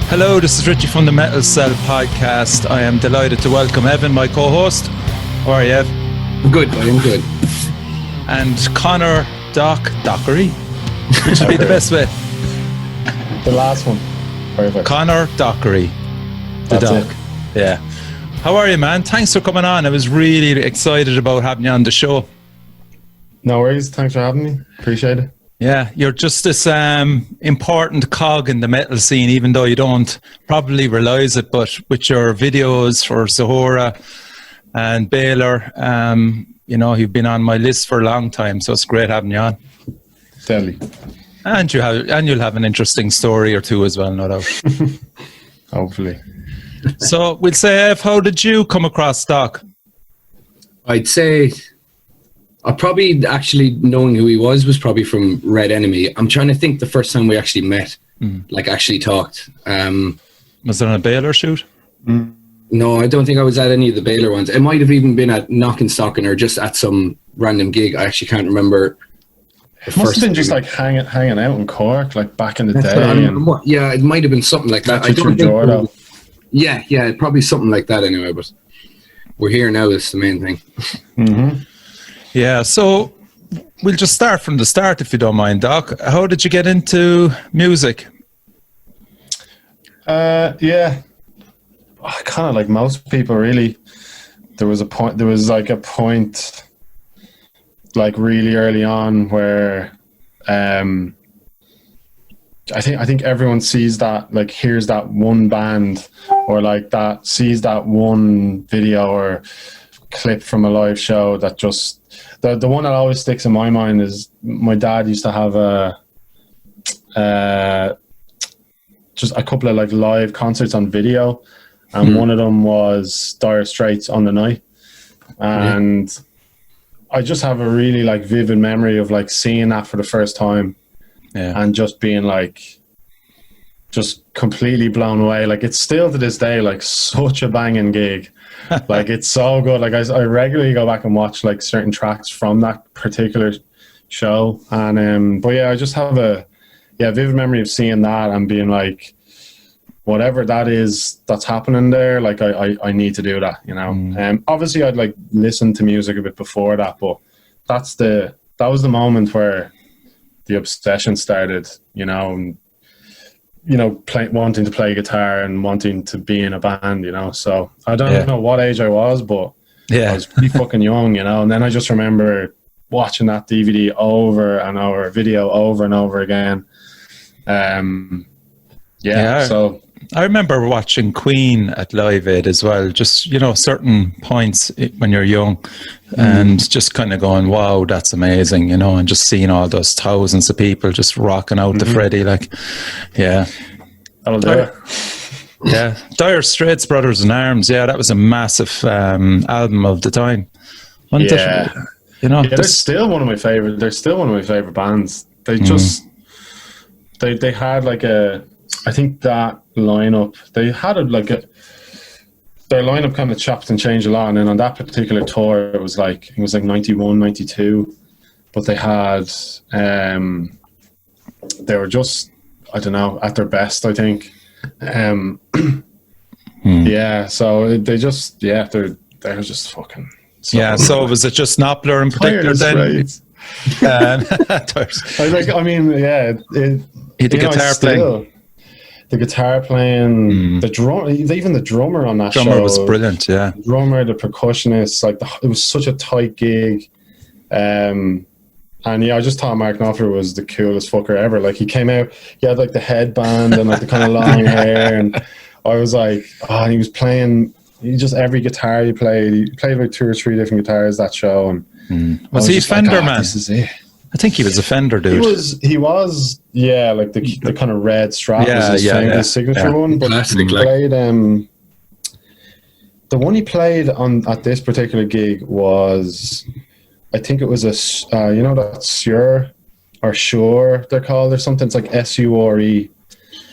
Hello, this is Richie from the Metal Cell podcast. I am delighted to welcome Evan, my co-host. How are you, Ev? I'm good, buddy. I'm good. And Conor Dockery, which would be the best way. The last one. Perfect. Conor Dockery. The That's Doc. it. Yeah. How are you, man? Thanks for coming on. I was really excited about having you on the show. No worries. Thanks for having me. Appreciate it. Yeah, you're just this important cog in the metal scene, even though you don't probably realise it, but with your videos for Sahara and Baylor, you've been on my list for a long time, so it's great having you on. Deadly. And you'll have an interesting story or two as well, no doubt. Hopefully. So we'll say, Ev, how did you come across Doc? I'd say I probably actually knowing who he was probably from Red Enemy. I'm trying to think the first time we actually met, like actually talked. Was it on a Baylor shoot? No, I don't think I was at any of the Baylor ones. It might have even been at Knockenstocken or just at some random gig. I actually can't remember. It must have been just like hanging out in Cork, like back in the day. Yeah, it might have been something like that. I don't think. Yeah, probably something like that anyway. But we're here now. Is the main thing. Mm-hmm. Yeah, so we'll just start from the start, if you don't mind, Doc. How did you get into music? Yeah, kind of like most people, really. There was a point, like really early on, where I think everyone sees that, like, hears that one band, or like that sees that one video or clip from a live show that just. The one that always sticks in my mind is my dad used to have just a couple of like live concerts on video, and one of them was Dire Straits On the Night, and I just have a really like vivid memory of like seeing that for the first time, and just being like just completely blown away. Like, it's still to this day like such a banging gig. Like, it's so good. Like, I regularly go back and watch like certain tracks from that particular show, and but yeah, I just have a vivid memory of seeing that and being like, whatever that is that's happening there, like I need to do that, you know. Obviously I'd like listened to music a bit before that, but that was the moment where the obsession started, you know. And, you know, wanting to play guitar and wanting to be in a band, you know. So I don't know what age I was, but I was pretty fucking young, you know. And then I just remember watching that DVD over and over, video over and over again. So I remember watching Queen at Live Aid as well, just, you know, certain points when you're young, and just kind of going, wow, that's amazing, you know, and just seeing all those thousands of people just rocking out to Freddie, like, that'll do it. Yeah, Dire Straits, Brothers in Arms, that was a massive album of the time. You know, they're still one of my favorite. They're still one of my favorite bands. They just they had like I think that lineup, they had their lineup kind of chopped and changed a lot, and then on that particular tour it was like 91, 92, but they had they were just, I don't know, at their best, I think. So they just they're just fucking so was it just Knopfler in particular then? The guitar playing. The guitar playing, the drum, even the drummer on that drummer show was brilliant. Yeah, the drummer, the percussionist, like it was such a tight gig, and I just thought Mark Knopfler was the coolest fucker ever. Like, he came out, he had like the headband and like the kind of long hair, and I was like, and he was playing. Every guitar he played like 2 or 3 different guitars that show, and was he a Fender man? This is it. I think he was a Fender dude. He was, like the kind of red Strat was his famous signature one. But classic, he played the one he played at this particular gig was, I think it was a you know that Shure or Shure they're called or something. It's like SURE.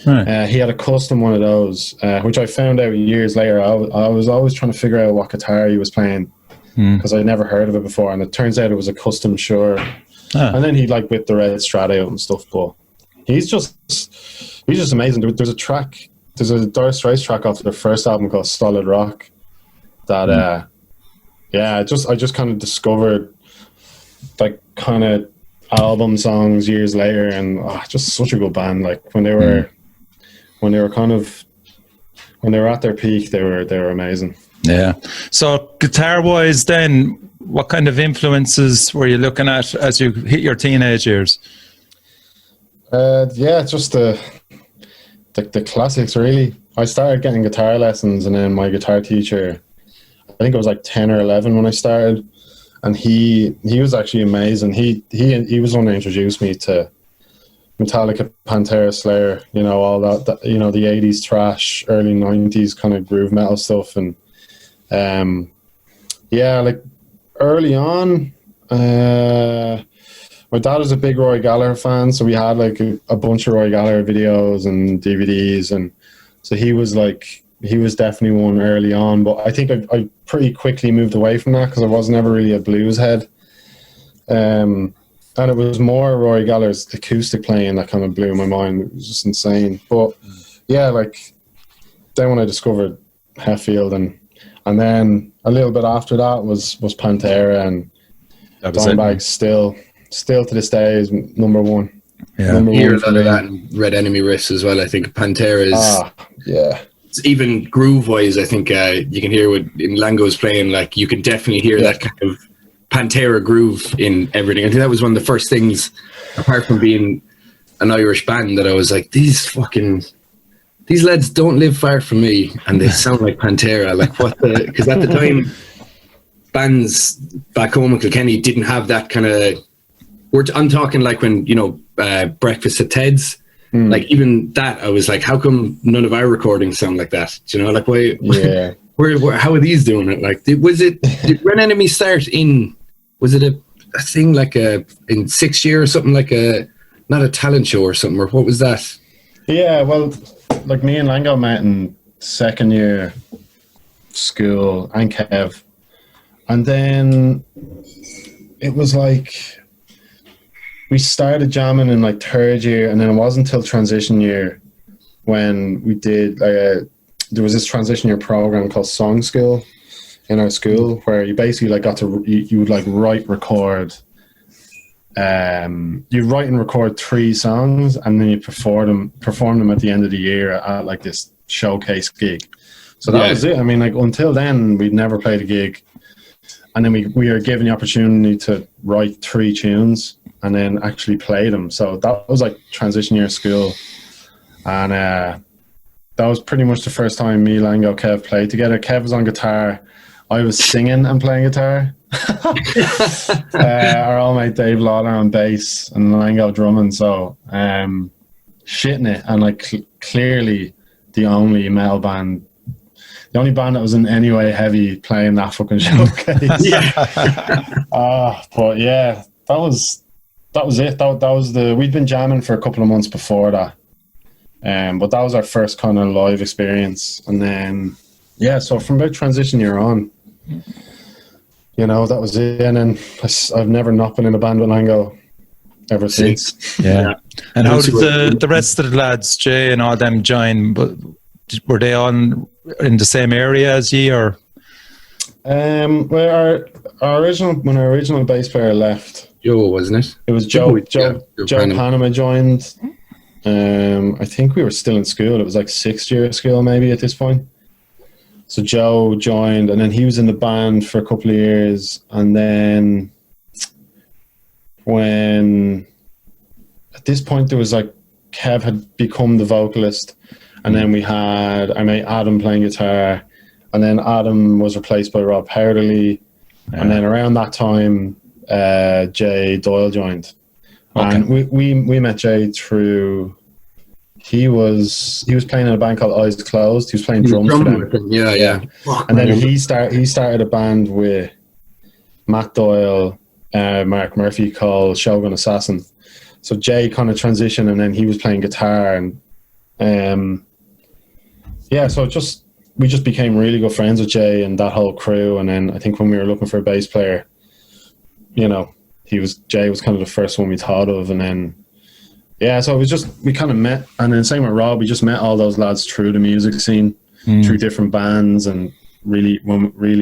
Right. He had a custom one of those, which I found out years later. I was always trying to figure out what guitar he was playing because I'd never heard of it before, and it turns out it was a custom Shure. And then he like whipped the red Strat out and stuff, but he's just amazing. There's a track there's a Dire Straits track off their first album called Solid Rock that I just kind of discovered like kind of album songs years later, and just such a good band. Like when they were at their peak, they were amazing. Yeah. So guitar wise then, what kind of influences were you looking at as you hit your teenage years? Just the classics really. I started getting guitar lessons, and then my guitar teacher, I think I was like 10 or 11 when I started, and he was actually amazing. He was the one that introduced me to Metallica, Pantera, Slayer, all that the 80s thrash, early 90s kind of groove metal stuff. And like early on, my dad was a big Roy Gallagher fan, so we had like a bunch of Roy Gallagher videos and DVDs, and so he was definitely one early on. But I think I pretty quickly moved away from that because I was never really a blues head. And it was more Roy Gallagher's acoustic playing that kind of blew my mind. It was just insane. But yeah, like then when I discovered Hetfield and then a little bit after that was Pantera, and Dimebag still to this day is number one. Yeah, number one a lot of that and Red Enemy riffs as well. I think Pantera is even groove wise. I think you can hear what in Lango's playing. Like you can definitely hear that kind of Pantera groove in everything. I think that was one of the first things, apart from being an Irish band, that I was like, these lads don't live far from me, and they sound like Pantera. Like because at the time, bands back home in Kilkenny didn't have that kind of. I'm talking like when Breakfast at Ted's, like even that, I was like, how come none of our recordings sound like that? Like why? Yeah. How are these doing it? Like, did Red Enemy start in? Was it a thing like in 6th year or something, like not a talent show or something, or what was that? Yeah, well, like me and Lango met in 2nd year school, and Kev, and then it was like we started jamming in like 3rd year, and then it wasn't until transition year when we did there was this transition year program called Song School in our school, where you basically like got to you would like write and record 3 songs, and then you perform them at the end of the year at like this showcase gig. So that was it. I mean, like until then we'd never played a gig, and then we were given the opportunity to write 3 tunes and then actually play them. So that was like transition year school, and that was pretty much the first time me, Lango, Kev played together. Kev was on guitar, I was singing and playing guitar. Our old mate Dave Lawler on bass, and Lango drumming. So shitting it, and like clearly the only metal band, the only band that was in any way heavy playing that fucking showcase. But yeah, that was it. That was we'd been jamming for a couple of months before that. But that was our first kind of live experience. And then, so from about transition year on, that was it. And then I've never not been in a band with Lango ever since. Yeah. And how did the rest of the lads, Jay and all them, join? But were they all in the same area as ye, or? Well, our original bass player left. Joe, wasn't it? It was Joe. Joe Panama joined. I think we were still in school. It was like 6th year school maybe at this point. So Joe joined, and then he was in the band for a couple of years, and then when at this point there was like Kev had become the vocalist, and then I made Adam playing guitar, and then Adam was replaced by Rob Powderly, and then around that time Jay Doyle joined. Okay. And we met Jay through. He was playing in a band called Eyes Closed. He was playing drums for them. Yeah. And then he started a band with Matt Doyle, Mark Murphy, called Shogun Assassin. So Jay kind of transitioned, and then he was playing guitar, and so we just became really good friends with Jay and that whole crew. And then I think when we were looking for a bass player, Jay was kind of the first one we thought of, and then yeah, so it was just, we kind of met, and then same with Rob, we just met all those lads through the music scene, through different bands, and really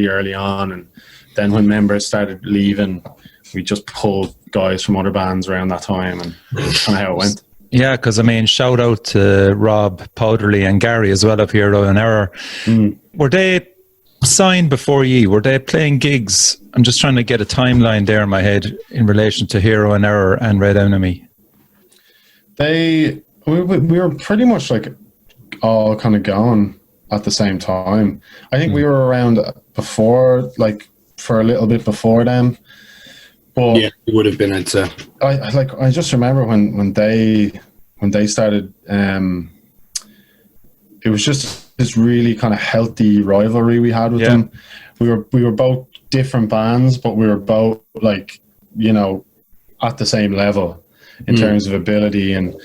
early on. And then when members started leaving, we just pulled guys from other bands around that time, and that's kind of how it went. Yeah, because I mean, shout out to Rob Powderly and Gary as well of Hero and Error. Were they signed before ye? Were they playing gigs? I'm just trying to get a timeline there in my head in relation to Hero and Error and Red Enemy. We were pretty much like all kind of going at the same time. I think we were around before, like for a little bit before them. But yeah, it would have been. I'd say. I just remember when they started. It was just this really kind of healthy rivalry we had with them. We were both different bands, but we were both like, you know, at the same level in terms of ability, and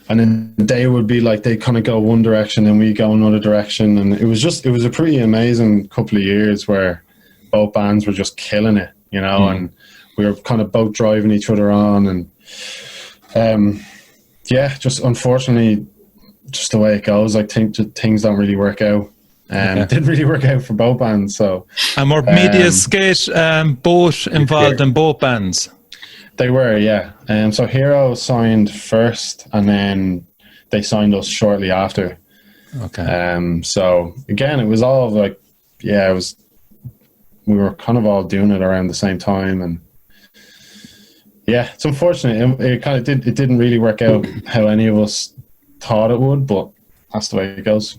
then they would be like, they kind of go one direction and we go another direction, and it was a pretty amazing couple of years where both bands were just killing it, you know, and we were kind of both driving each other on, and just unfortunately, just the way it goes, like things don't really work out. It didn't really work out for both bands. So, and were Media Skate both involved in both bands? They were, yeah. So Hero signed first, and then they signed us shortly after. Okay. So again, it was all like, yeah, we were kind of all doing it around the same time, and yeah, it's unfortunate. It kind of didn't really work out how any of us thought it would, but that's the way it goes.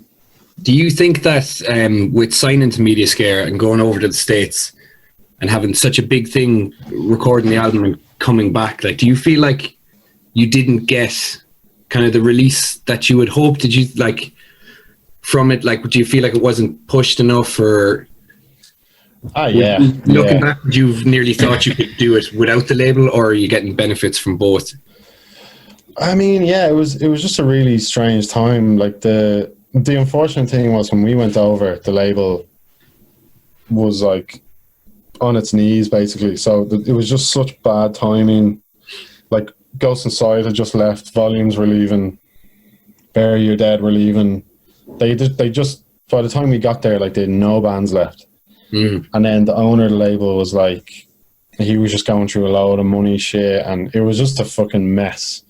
Do you think that with signing to Media Scare and going over to the States and having such a big thing, recording the album and coming back, like, do you feel like you didn't get kind of the release that you would hope? Did you, like, from it, like, do you feel like it wasn't pushed enough, or... Looking back, you've nearly thought you could do it without the label, or are you getting benefits from both? I mean, yeah, it was just a really strange time. Like the unfortunate thing was when we went over, the label was like on its knees basically. So it was just such bad timing. Like Ghost Inside had just left, Volumes were leaving, Bury Your Dead were leaving. They just by the time we got there, like they had no bands left. And then the owner of the label was like, he was just going through a load of money shit, and it was just a fucking mess.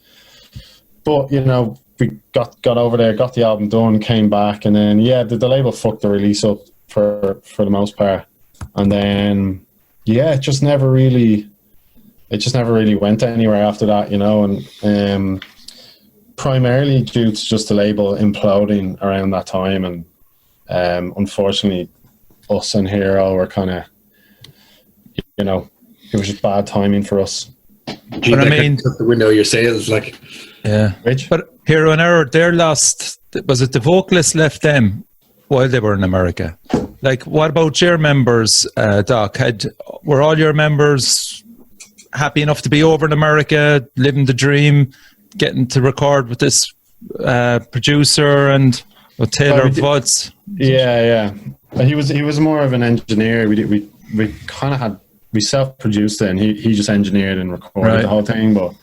But, you know, we got over there, got the album done, came back, and then, yeah, the label fucked the release up for the most part. And then, yeah, it just never really went anywhere after that, you know, and primarily due to just the label imploding around that time. And unfortunately, us and Hero were kind of, you know, it was just bad timing for us. But I mean, took the window of your sales, like, yeah. Which? But Hero and Error, they're lost. Was it the vocalist left them while they were in America? Like, what about your members, Doc? Were all your members happy enough to be over in America, living the dream, getting to record with this producer and with Taylor Woods? Yeah. He was more of an engineer. We kind of had, we self-produced it, and he just engineered and recorded the whole thing. But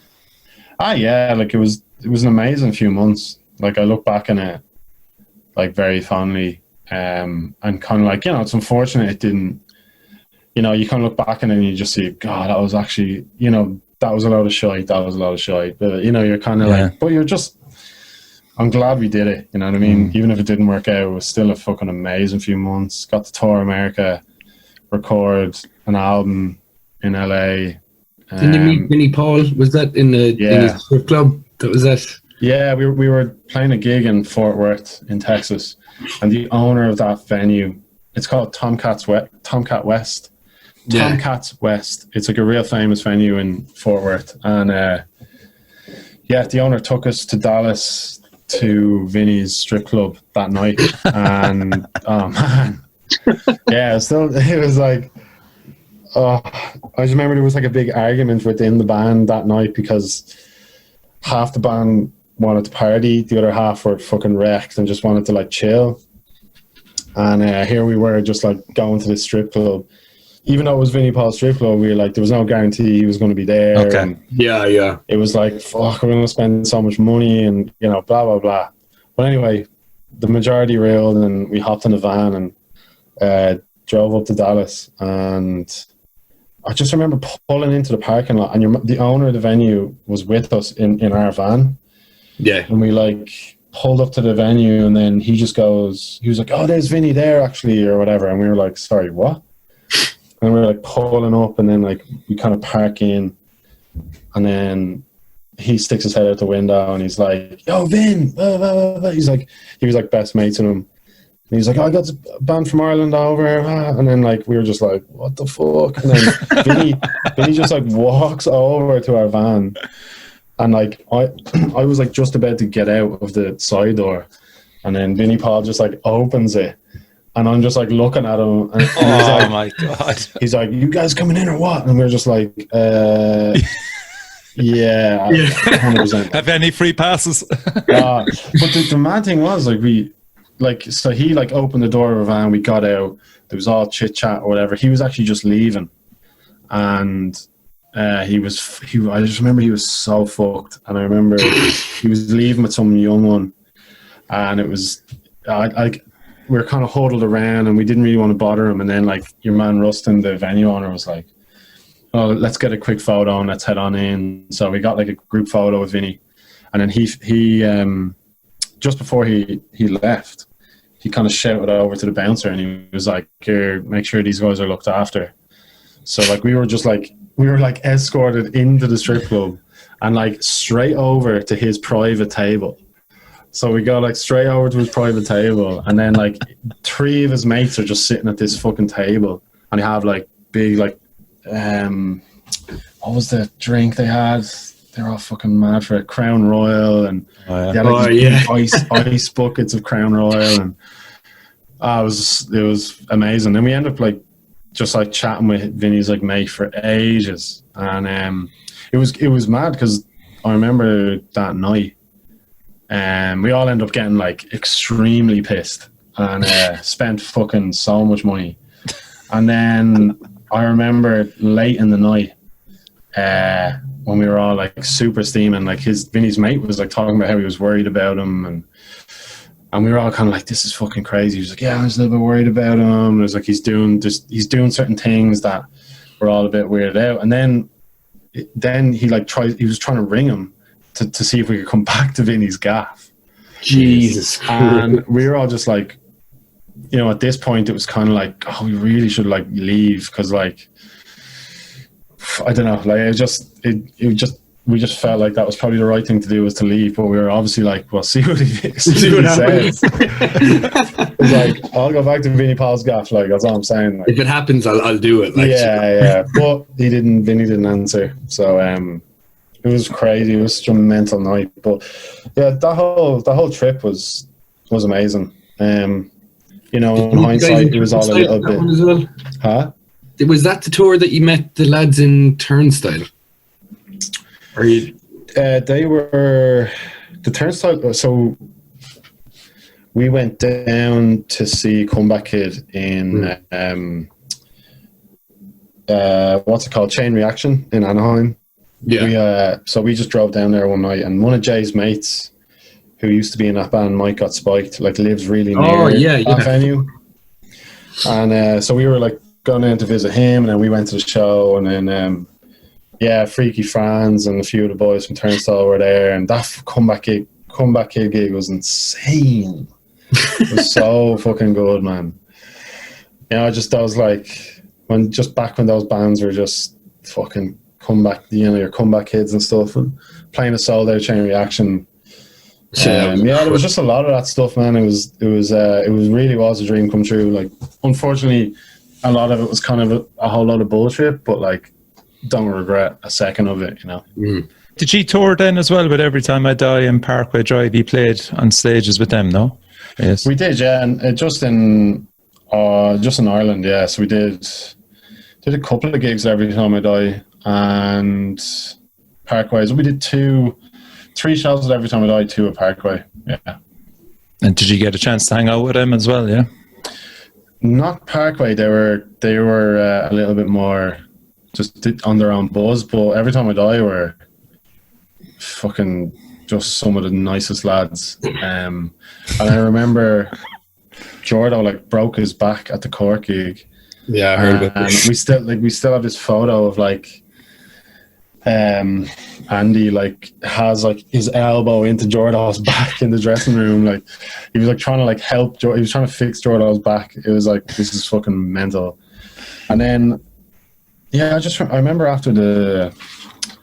like it was an amazing few months. Like I look back on it like very fondly, and kind of like, you know, it's unfortunate it didn't, you know, you kind of look back on it and you just see, God, that was actually, you know, that was a lot of shite. But, you know, you're kind of like, but you're just, I'm glad we did it. You know what I mean? Even if it didn't work out, it was still a fucking amazing few months. Got to tour America, record an album in LA. Didn't you meet Vinnie Paul? Was that in the strip club? That was that? Yeah, we were playing a gig in Fort Worth in Texas, and the owner of that venue, it's called Tomcat West. Yeah. Tomcats West. It's like a real famous venue in Fort Worth, and the owner took us to Dallas to Vinny's strip club that night, and oh man, yeah, it was like, I just remember there was like a big argument within the band that night because half the band wanted to party, the other half were fucking wrecked and just wanted to like chill. And here we were just like going to the strip club, even though it was Vinnie Paul's strip club, we were like, there was no guarantee he was going to be there. Okay. And Yeah. it was like, fuck, we're going to spend so much money and, you know, blah, blah, blah. But anyway, the majority railed and we hopped in a van and drove up to Dallas. And I just remember pulling into the parking lot, and the owner of the venue was with us in our van. Yeah. And we like pulled up to the venue, and then he was like, oh, there's Vinny there actually, or whatever. And we were like, sorry, what? And we were like pulling up, and then like we kind of park in, and then he sticks his head out the window and he's like, yo, Vin, blah, blah, blah. He was like best mates with him. And he's like, oh, I got a band from Ireland over. And then like we were just like, what the fuck? And then Vinny just like walks over to our van. And like I was like just about to get out of the side door. And then Vinnie Paul just like opens it. And I'm just like looking at him. And oh my God. He's like, you guys coming in or what? And we're just like, yeah. 100%. Have any free passes? But the mad thing was so he like opened the door of a van, we got out, there was all chit chat or whatever. He was actually just leaving, and I just remember he was so fucked. And I remember he was leaving with some young one, and it was we were kind of huddled around and we didn't really want to bother him. And then like your man Rustin, the venue owner, was like, oh, let's get a quick photo and let's head on in. So we got like a group photo with Vinny, and then he just before he left, he kind of shouted over to the bouncer and he was like, here, make sure these guys are looked after. So like we were escorted into the strip club and like straight over to his private table. So we go like straight over to his private table, and then like 3 of his mates are just sitting at this fucking table, and they have like big like what was the drink they had? They're all fucking mad for it. Crown Royal, and they had like ice buckets of Crown Royal, and it was amazing. And we ended up like just like chatting with Vinny's like mate for ages, and it was mad because I remember that night, we all ended up getting like extremely pissed and spent fucking so much money. And then I remember late in the night, when we were all like super steaming, like Vinny's mate was like talking about how he was worried about him, and we were all kind of like, this is fucking crazy. He was like, yeah, I was a little bit worried about him. And it was like he's doing certain things that were all a bit weirded out. And then he was trying to ring him to see if we could come back to Vinny's gaff. Jesus Christ. And we were all just like, you know, at this point it was kind of like, oh, we really should like leave, because like, I don't know, like we just felt like that was probably the right thing to do, was to leave. But we were obviously like, well, see what he says. It's like, I'll go back to Vinnie Paul's gaff, like that's all I'm saying. Like, if it happens, I'll do it. Like, yeah. But Vinny didn't answer. So it was crazy. It was such a mental night. But yeah, that whole trip was amazing. You know, in hindsight, it was all a little bit. Well? Huh? Was that the tour that you met the lads in Turnstile? Or you? They were the Turnstile. So we went down to see Comeback Kid in what's it called? Chain Reaction in Anaheim. Yeah. So we just drove down there one night, and one of Jay's mates, who used to be in that band, Mike Got Spiked, like lives really near that venue. And so we were like going in to visit him, and then we went to the show, and then Freaky Franz and a few of the boys from Turnstile were there, and that Comeback Kid gig was insane. It was so fucking good, man. You know, that was like back when those bands were just fucking comeback, you know, your Comeback Kids and stuff, and playing a sold out Chain Reaction. There was just a lot of that stuff, man. It really was a dream come true. Like, unfortunately, a lot of it was kind of a whole lot of bullshit, but like, don't regret a second of it, you know. Did you tour then as well with Every Time I Die and Parkway Drive? You played on stages with them, no? Yes, we did, yeah, and just in Ireland, yeah. So we did a couple of gigs Every Time I Die and Parkway. So we did 3 shows at Every Time I Die, 2 at Parkway, yeah. And did you get a chance to hang out with them as well, yeah? not Parkway. They were a little bit more just on their own buzz. But Every Time I Die were fucking just some of the nicest lads. And I remember Jordo like broke his back at the Cork gig. Yeah, I heard about it. We still have this photo of like Andy like has like his elbow into Jordo's back in the dressing room. Like he was like trying to like help he was trying to fix Jordo's back. It was like, this is fucking mental. And then I remember after I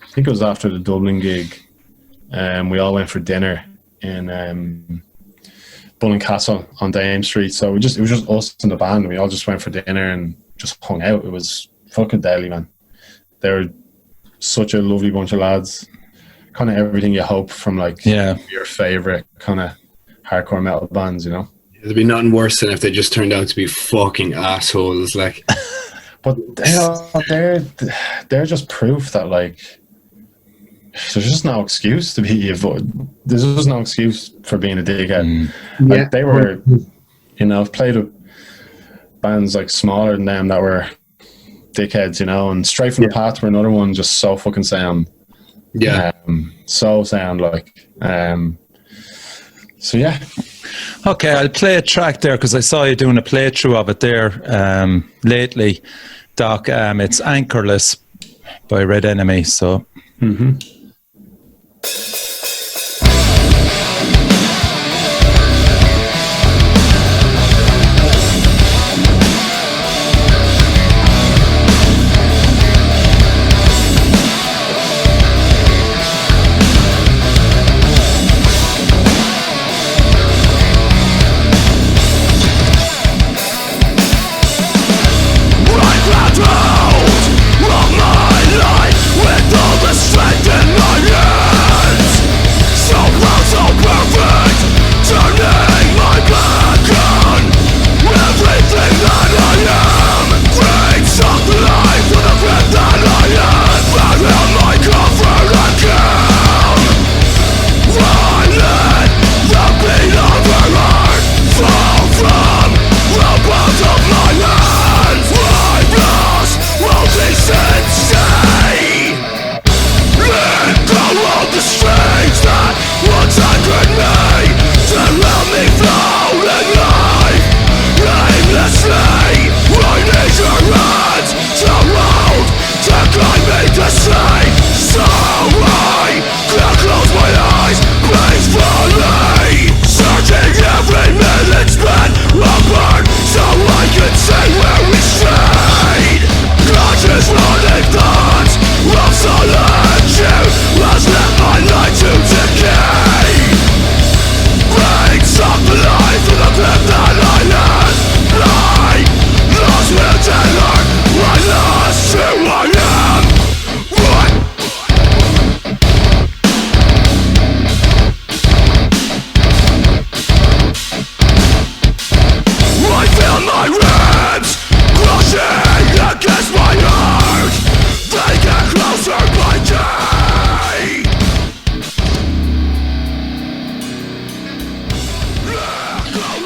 think it was after the Dublin gig, we all went for dinner in Ballincastle on Dame Street. So it was just us and the band. We all just went for dinner and just hung out. It was fucking deadly, man. They were such a lovely bunch of lads. Kind of everything you hope from like your favorite kind of hardcore metal bands, you know. There'd be nothing worse than if they just turned out to be fucking assholes, like. But they're just proof that like there's just no excuse to be there's just no excuse for being a dickhead. Like they were, you know, I've played with bands like smaller than them that were dickheads, you know, and Straight from the Path were another one, just so fucking sound. So sound like. So yeah. Okay, I'll play a track there because I saw you doing a playthrough of it there lately, Doc. It's Anchorless by Red Enemy. So.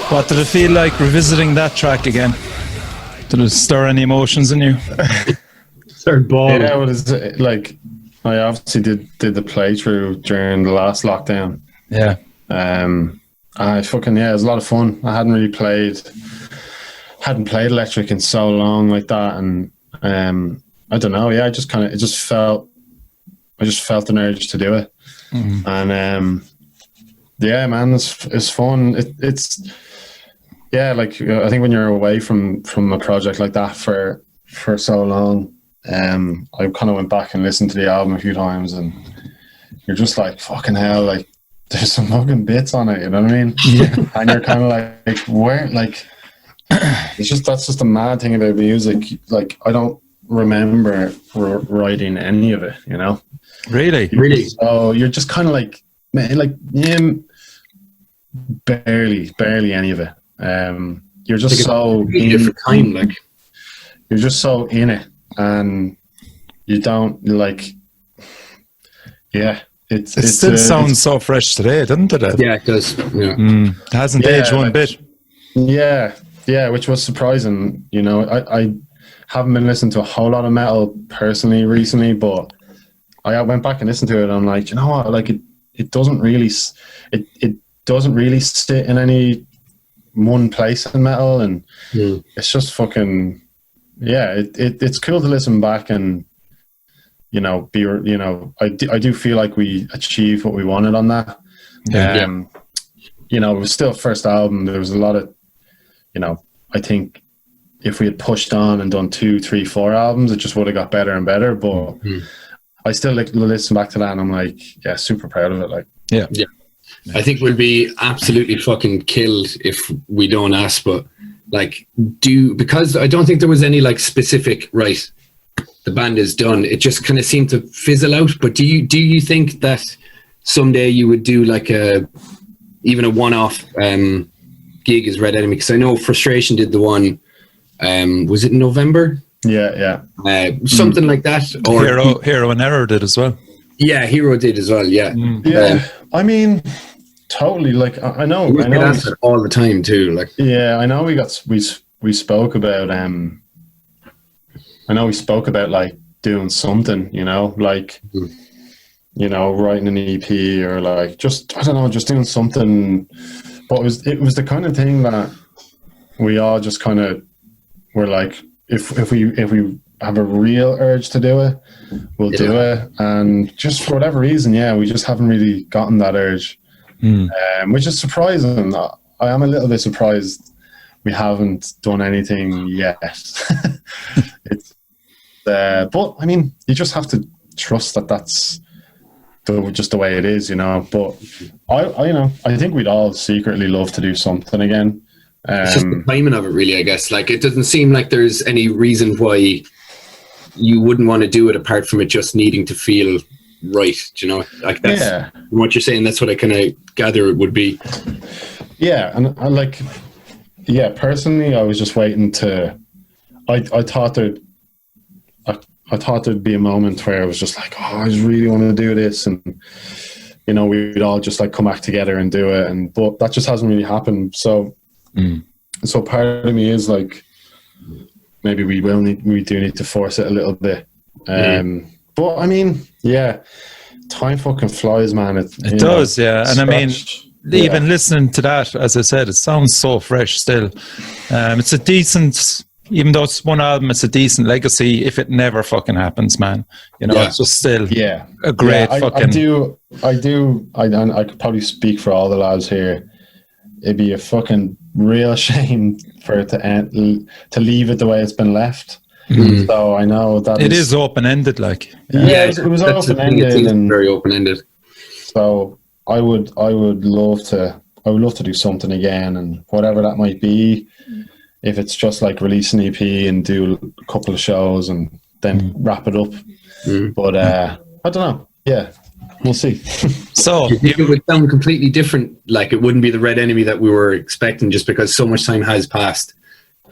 What did it feel like revisiting that track again? Did it stir any emotions in you? Started balling. Yeah, well, it's like I obviously did the playthrough during the last lockdown. Yeah. I fucking it was a lot of fun. I hadn't played electric in so long like that, and I don't know. Yeah, I just felt an urge to do it, and yeah, man, it's fun. It's yeah, like I think when you're away from a project like that for so long, I kind of went back and listened to the album a few times, and you're just like, fucking hell, like there's some fucking bits on it, you know what I mean? Yeah. And you're kind of like, where, like, that's just a mad thing about music. Like, I don't remember writing any of it, you know? Really? So you're just kind of like, man, like, barely any of it. You're just so different kind, like you're just so in it, and you don't like. Yeah, it still sounds so fresh today, doesn't it? Yeah, it does. Yeah, it hasn't aged one bit. Yeah, Yeah, which was surprising. You know, I haven't been listening to a whole lot of metal personally recently, but I went back and listened to it, and I'm like, you know what? Like it doesn't really sit in any one place in metal, and it's just fucking it's cool to listen back and I do feel like we achieved what we wanted on that. It was still first album. There was a lot of I think if we had pushed on and done 2, 3, 4 albums, it just would have got better and better, but I still listen back to that and I'm like, yeah, super proud of it. Like, yeah. I think we'll be absolutely fucking killed if we don't ask, but like, because I don't think there was any like specific, right, the band is done. It just kind of seemed to fizzle out. But do you think that someday you would do like even a one-off gig as Red Enemy? Because I know Frustration did the one, was it in November? Yeah. Something like that. Or Hero and Error did as well. Yeah, Hero did as well. Yeah. Yeah. I mean, totally. Like I know that all the time too. Like, yeah, I know we spoke about I know we spoke about like doing something, like writing an EP or like just I don't know, just doing something. But it was the kind of thing that we all just kind of were like, if we have a real urge to do it, we'll do it. And just for whatever reason, we just haven't really gotten that urge, which is surprising. I am a little bit surprised we haven't done anything yet. But I mean, you just have to trust that that's just the way it is, But I think we'd all secretly love to do something again. It's just the timing of it, really, I guess. Like, it doesn't seem like there's any reason why you wouldn't want to do it apart from it just needing to feel right. Like that's from what you're saying. That's what I kind of gather it would be. Yeah, and personally, I was just waiting to. I thought there'd be a moment where I was just like, oh, I just really want to do this, and we'd all just like come back together and do it, but that just hasn't really happened. So, so part of me is like, maybe we do need to force it a little bit. But I mean, time fucking flies, man. It does, and I mean, even listening to that, as I said, it sounds so fresh still. It's a decent. Even though it's one album, it's a decent legacy if it never fucking happens, man. It's just still a great fucking... I could probably speak for all the lads here. It'd be a fucking real shame for it to end, to leave it the way it's been left. So I know that it is open-ended, like. It was open-ended. And very open-ended. So I would love to do something again, and whatever that might be. If it's just like release an EP and do a couple of shows and then wrap it up. But I don't know. Yeah, we'll see. So it would sound completely different. Like, it wouldn't be the Red Enemy that we were expecting, just because so much time has passed.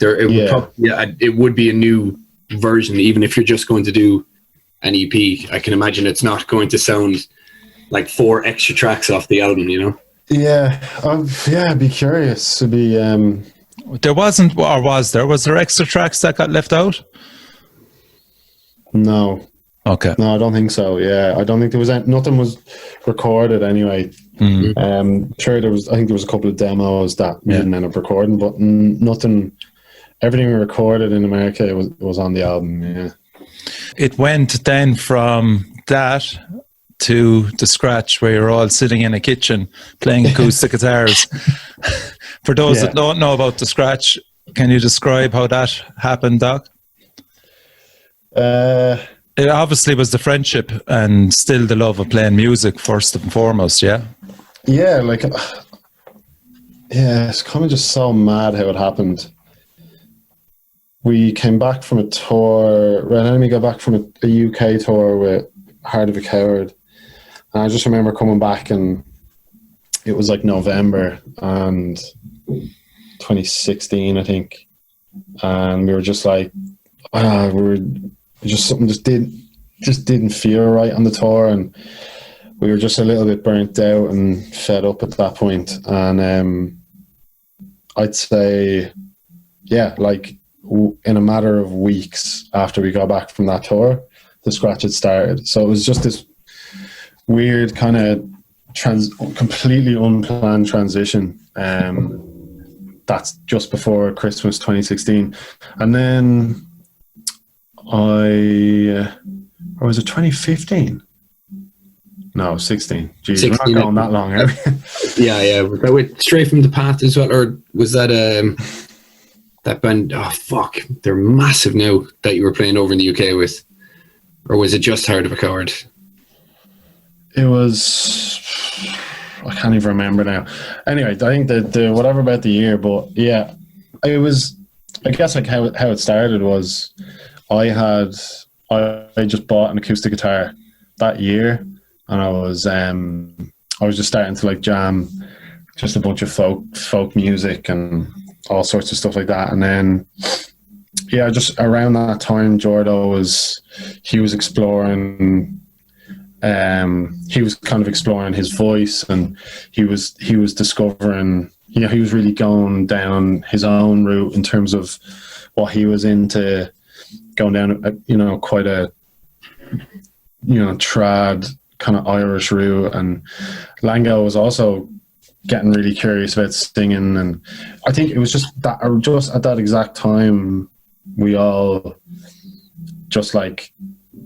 It would be a new version, even if you're just going to do an EP. I can imagine it's not going to sound like 4 extra tracks off the album, Yeah, I'd be curious to be. There wasn't, or was there? Was there extra tracks that got left out? No. Okay. No, I don't think so. Yeah, I don't think there was nothing was recorded anyway. Sure, there was. I think there was a couple of demos that we didn't end up recording, but nothing. Everything we recorded in America was on the album. Yeah. It went then from that to the Scratch, where you're all sitting in a kitchen playing acoustic guitars. For those that don't know about the Scratch, can you describe how that happened, Doc? It obviously was the friendship and still the love of playing music first and foremost, yeah? Yeah, it's kind of just so mad how it happened. We came back from a tour, Red Enemy got back from a UK tour with Heart of a Coward. And I just remember coming back, and it was like November and 2016, I think. And we were just like, something just didn't feel right on the tour, and we were just a little bit burnt out and fed up at that point. And I'd say yeah, like in a matter of weeks after we got back from that tour, the scratch had started. So it was just this weird kind of completely unplanned transition. That's just before Christmas 2016. And then or was it 2015? No, 16. Jeez, 16, we're not going that long, are we? Yeah. We went straight from the path as well, or was that that band? Oh fuck, they're massive now that you were playing over in the UK with, or was it just Heart of a Coward? It was. I can't even remember now. Anyway, I think the whatever about the year, but yeah, it was. I guess like how it started was, I just bought an acoustic guitar that year, and I was just starting to like jam just a bunch of folk music and all sorts of stuff like that. And then yeah, just around that time, Jordo was exploring. He was kind of exploring his voice, and he was discovering, he was really going down his own route in terms of what he was into, going down quite a trad kind of Irish route. And Lango was also getting really curious about singing, and I think it was just at that exact time we all just like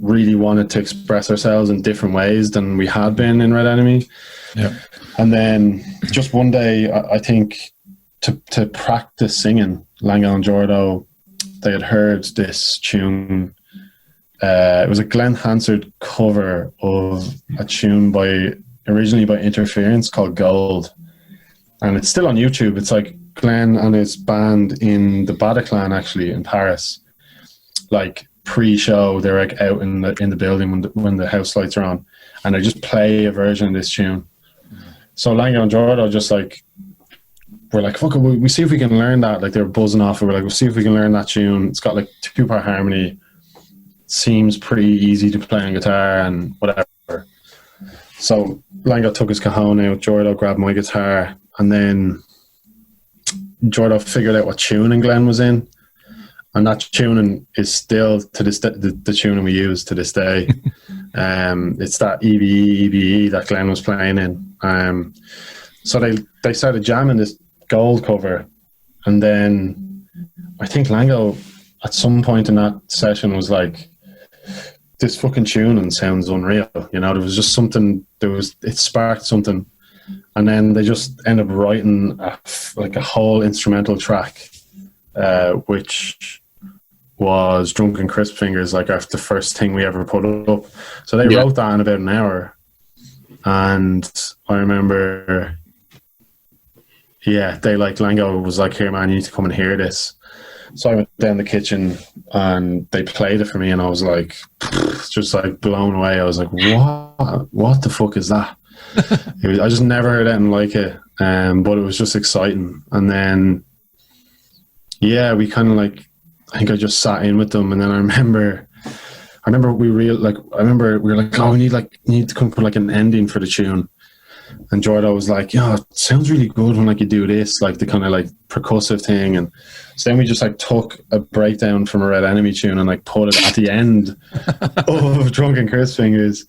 really wanted to express ourselves in different ways than we had been in Red Enemy. Yeah. And then just one day, I think to practice singing, Lango and Jordo, they had heard this tune. It was a Glenn Hansard cover of a tune originally by Interference called Gold. And it's still on YouTube. It's like Glenn and his band in the Bataclan, actually, in Paris. Like, pre-show, they're like out in the building when the house lights are on, and they just play a version of this tune. So Lango and Jordo just like, we're like, fuck it, we see if we can learn that. Like, they were buzzing off it. We're like, we'll see if we can learn that tune. It's got like 2-part harmony, seems pretty easy to play on guitar and whatever. So Lango took his cajon out, Jordo grabbed my guitar, and then Jordo figured out what tuning Glenn was in. And that tuning is still to this the tuning we use to this day. It's that EBE that Glenn was playing in. So they started jamming this Gold cover, and then I think Lango at some point in that session was like, "This fucking tuning sounds unreal." There was just something. It sparked something, and then they just ended up writing a whole instrumental track, which was Drunken Crisp Fingers, like the first thing we ever put up. So they wrote that in about an hour. And I remember, they like, Lango was like, "Here, man, you need to come and hear this." So I went down the kitchen and they played it for me, and I was like, just like blown away. I was like, what the fuck is that? I just never heard anything like it. But it was just exciting. And then, we kind of like, I think I just sat in with them, and then I remember we were like, "Oh, we need to come up with like an ending for the tune." And Jordo was like, "Yeah, it sounds really good when like you do this, like the kind of like percussive thing." And so then we just like took a breakdown from a Red Enemy tune and like put it at the end of Drunken Crisp Fingers,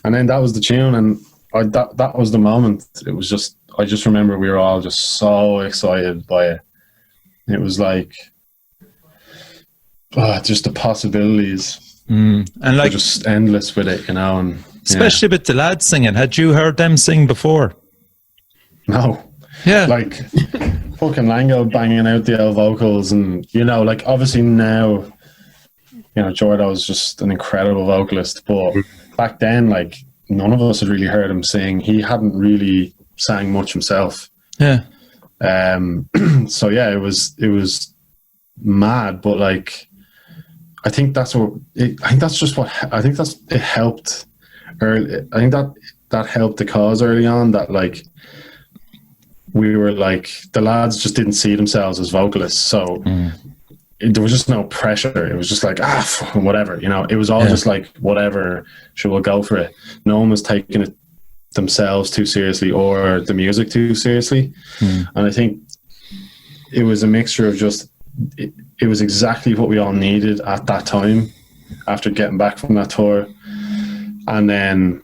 and then that was the tune. And that was the moment. It was just, I just remember we were all just so excited by it. It was like, just the possibilities, and like just endless with it, and especially with the lads singing. Had you heard them sing before? No. Like fucking Lango banging out the L vocals, and like obviously now, Jordo was just an incredible vocalist, but back then, like, none of us had really heard him sing. He hadn't really sang much himself. So it was mad, but like, I think that's it helped early. I think that helped the cause early on, that like we were like, the lads just didn't see themselves as vocalists, so there was just no pressure. It was just like, whatever, it was all just like, whatever, sure, we'll go for it. No one was taking it themselves too seriously or the music too seriously. And I think it was a mixture of just it was exactly what we all needed at that time after getting back from that tour. And then,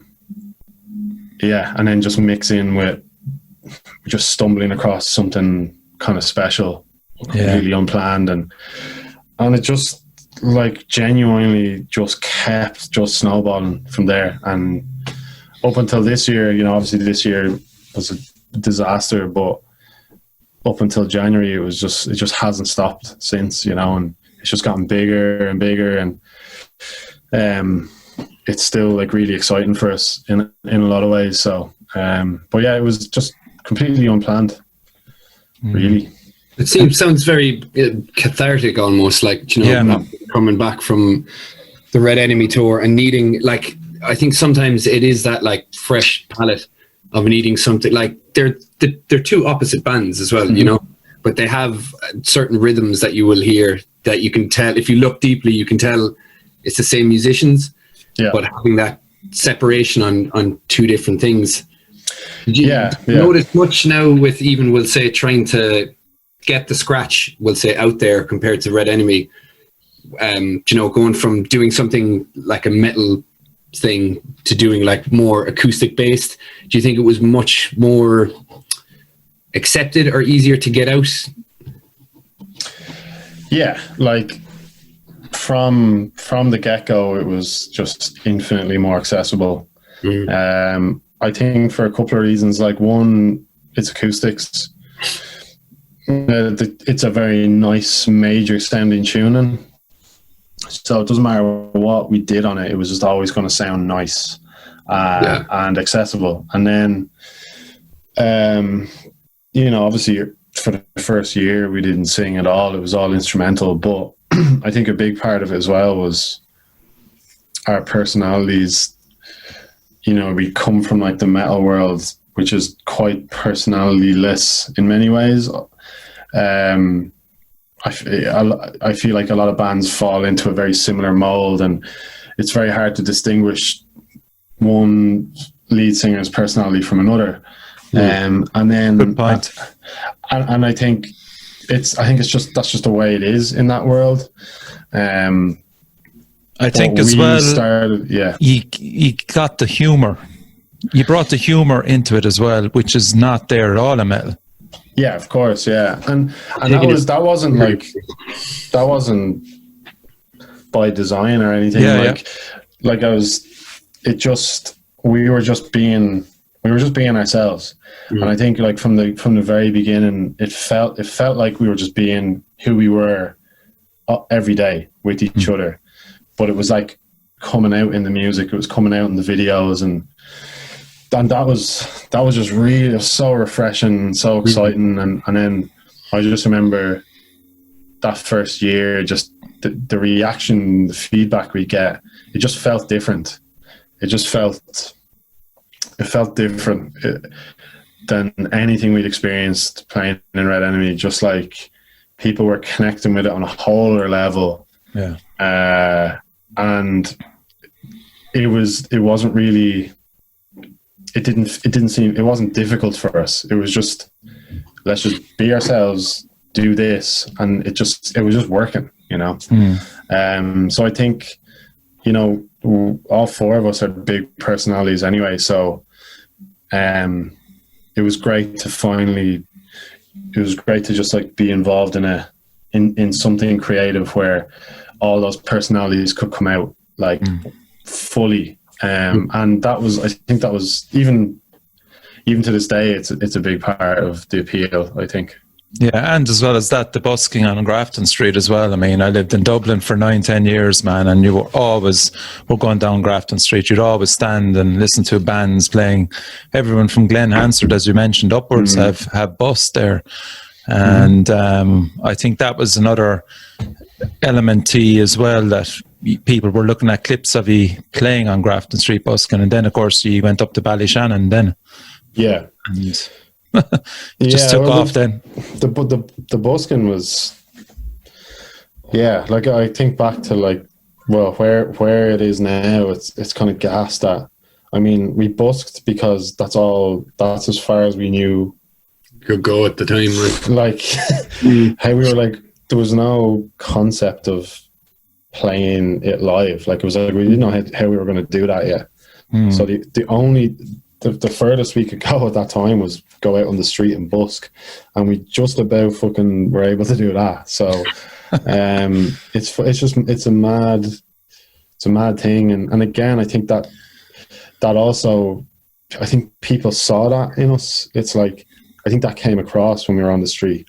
and then just mix in with just stumbling across something kind of special, completely unplanned. And it just like genuinely just kept just snowballing from there. And up until this year, you know, obviously this year was a disaster, but up until January, it just hasn't stopped since, you know, and it's just gotten bigger and bigger. And it's still like really exciting for us in a lot of ways. So, but yeah, it was just completely unplanned, really. It sounds very cathartic almost, like, you know, coming back from the Red Enemy tour and needing, like, I think sometimes it is that like fresh palette of needing something, like they're two opposite bands as well, you know, but they have certain rhythms that you will hear that you can tell, if you look deeply, you can tell it's the same musicians, but having that separation on two different things. Did you notice much now with even, we'll say, trying to get the scratch, we'll say, out there compared to Red Enemy, you know, going from doing something like a metal thing to doing like more acoustic based? Do you think it was much more accepted or easier to get out? Yeah, like from the get-go, it was just infinitely more accessible. I think for a couple of reasons. Like, one, it's acoustics. It's a very nice major sounding tuning, so it doesn't matter what we did on it, it was just always going to sound nice and accessible. And then you know, obviously for the first year we didn't sing at all, it was all instrumental, but I think a big part of it as well was our personalities. You know, we come from like the metal world, which is quite personality-less in many ways. I feel like a lot of bands fall into a very similar mold, and it's very hard to distinguish one lead singer's personality from another. And then, good point. And I think it's just, that's just the way it is in that world. I think as well, you got the humour. You brought the humour into it as well, which is not there at all in metal. Yeah, of course, yeah. And that wasn't by design or anything. We were just being ourselves. And I think like from the very beginning, it felt like we were just being who we were every day with each other. But it was like coming out in the music, it was coming out in the videos, and that was just really so refreshing, so exciting. And then I just remember that first year, just the reaction, the feedback we get, it just felt different. It felt different than anything we'd experienced playing in Red Enemy. Just like people were connecting with it on a whole other level. Yeah. And it wasn't really, it wasn't difficult for us. It was just, let's just be ourselves, do this. And it was just working, you know? So I think, you know, all four of us are big personalities anyway. So, it was great to just like be involved in something creative where all those personalities could come out like fully. And I think that was even to this day, it's a big part of the appeal, I think. Yeah, and as well as that, the busking on Grafton Street as well. I mean, I lived in Dublin for 9-10 years, man, and we're going down Grafton Street. You'd always stand and listen to bands playing. Everyone from Glen Hansard, as you mentioned, upwards have bussed there. And I think that was another element to you as well, that people were looking at clips of you playing on Grafton Street busking. And then, of course, you went up to Ballyshannon then. Yeah. And just took off then. The busking was, like I think back to like, well, where it is now, it's kind of gassed at. I mean, we busked because that's as far as we knew could go at the time. Like, hey, we were like, there was no concept of playing it live. Like, it was like we didn't know how we were going to do that yet. So the furthest we could go at that time was go out on the street and busk, and we just about fucking were able to do that. So it's a mad thing, and again, I think that also, I think people saw that in us. It's like, I think that came across when we were on the street.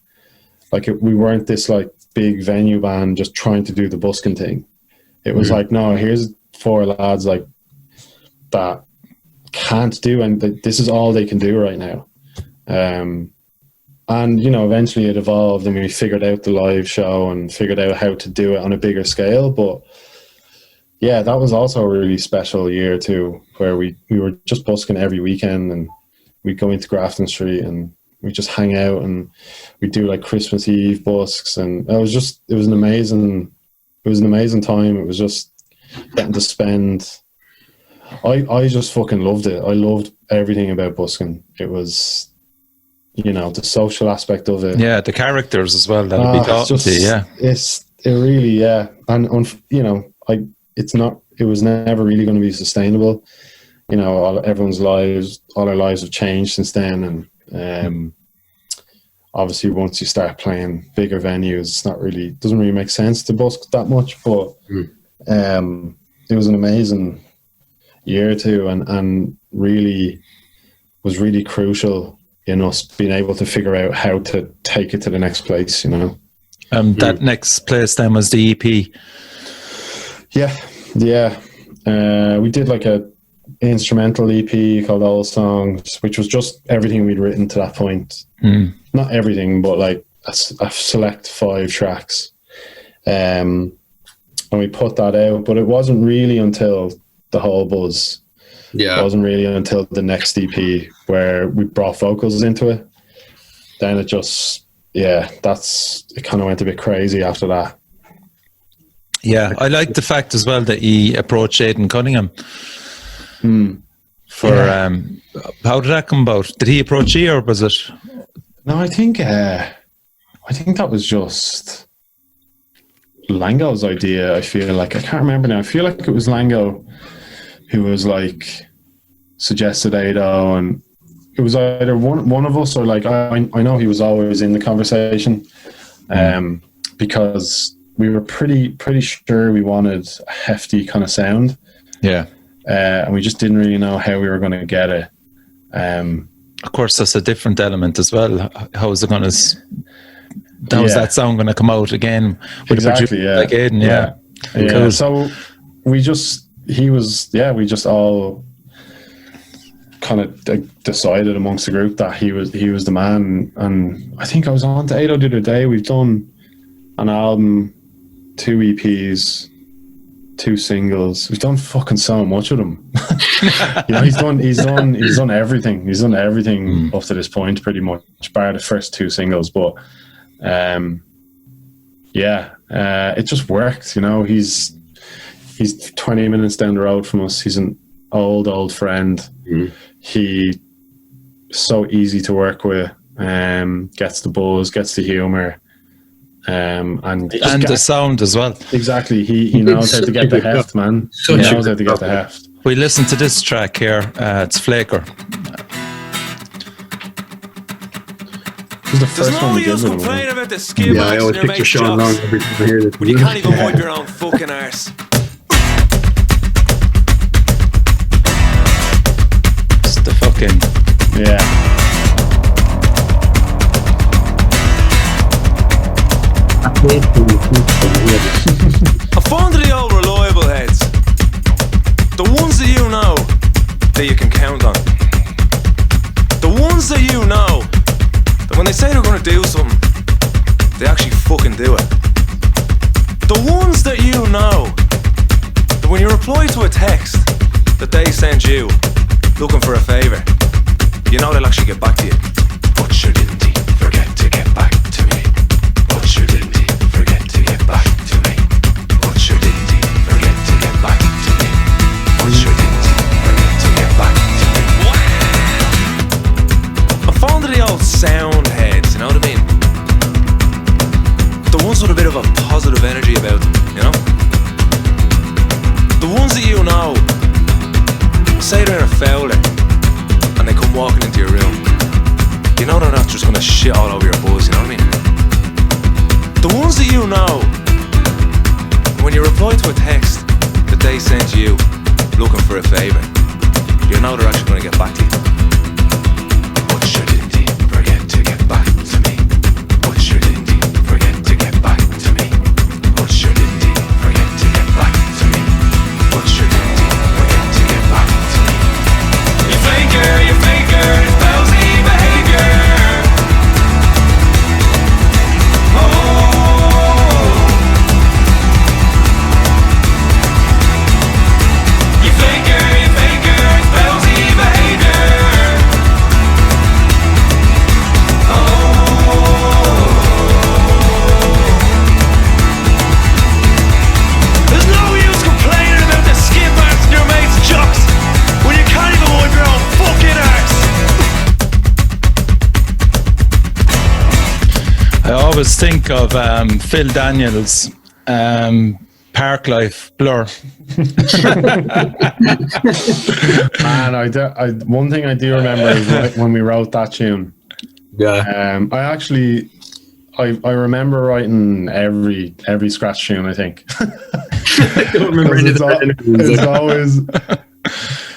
Like, we weren't this like big venue band just trying to do the busking thing. It was like, no, here's 4 lads like that can't do, and this is all they can do right now. And eventually it evolved, and we figured out the live show and figured out how to do it on a bigger scale. But yeah, that was also a really special year too, where we were just busking every weekend, and we'd go into Grafton Street and we just hang out, and we'd do like Christmas Eve busks, and it was an amazing time. It was just getting to spend. I just fucking loved it. I loved everything about busking. It was, the social aspect of it. Yeah, the characters as well. That'll be talking to you. Yeah, and it was never really going to be sustainable. All our lives have changed since then, and obviously once you start playing bigger venues, doesn't really make sense to busk that much. But it was an amazing year or two, and really was really crucial in us being able to figure out how to take it to the next place. That next place then was the EP. Yeah. We did like a instrumental EP called Old Songs, which was just everything we'd written to that point. Not everything, but like a select 5 tracks. And we put that out, but it wasn't really until The Whole Buzz. Yeah. It wasn't really until the next EP where we brought vocals into it. Then it just, it kind of went a bit crazy after that. Yeah, I like the fact as well that he approached Aidan Cunningham. How did that come about? Did he approach you, or was it? No, I think that was just Lango's idea. I feel like, I can't remember now. I feel like it was Lango who was like suggested Ado, and it was either one of us, or like I know he was always in the conversation, because we were pretty sure we wanted a hefty kind of sound. Yeah. And we just didn't really know how we were going to get it. Of course, that's a different element as well. How is it going to? How's that sound going to come out again? With exactly. Yeah. Like Aidan. Yeah. Cool. So we just all kind of decided amongst the group that he was the man. And I think I was on to Ado the other day. We've done an album, 2 EPs, 2 singles. We've done fucking so much of them. He's done everything. He's done everything up to this point, pretty much, bar the first 2 singles. But it just worked. He's 20 minutes down the road from us. He's an old friend. He's so easy to work with. Gets the buzz, gets the humor. And the sound as well. Exactly. He knows how to get the heft, man. He knows how to get the heft. We listen to this track here. It's Flaker. This is the first one we did with him. About the skin I always picture Sean Long every time I hear this. When you can't even wipe your own fucking arse. It's the fucking... Yeah. I'm fond of the old reliable heads. The ones that you know that you can count on. The ones that you know that when they say they're going to do something, they actually fucking do it. The ones that you know that when you reply to a text that they send you looking for a favour, you know they'll actually get back to you. But sure didn't he forget to get back to me? But sure didn't he forget to get back to me? But sure didn't he forget to get back to me? But sure didn't he forget to get back to me? I'm fond of the old sound heads, you know what I mean? The ones with a bit of a positive energy about them, you know? The ones that you know, say they're in a fouler and they come walking into your room, you know they're not just gonna shit all over your buzz, you know what I mean? The ones that you know, when you reply to a text that they send to you looking for a favour, you know they're actually gonna get back to you. What should Indy forget to get back to me? What should Indy forget to get back to me? What should Indy forget to get back to me? What should Indy forget to get back to me? You faker, it's lousy behaviour. You faker, it's lousy behaviour. There's no use complaining about the skid marks in your mate's jocks when you can't even wipe your own fucking arse. I always think of Phil Daniels' Park Life Blur. Man, one thing I do remember is when we wrote that tune. Yeah. I remember writing every scratch tune, I think. I don't remember any of that. It's always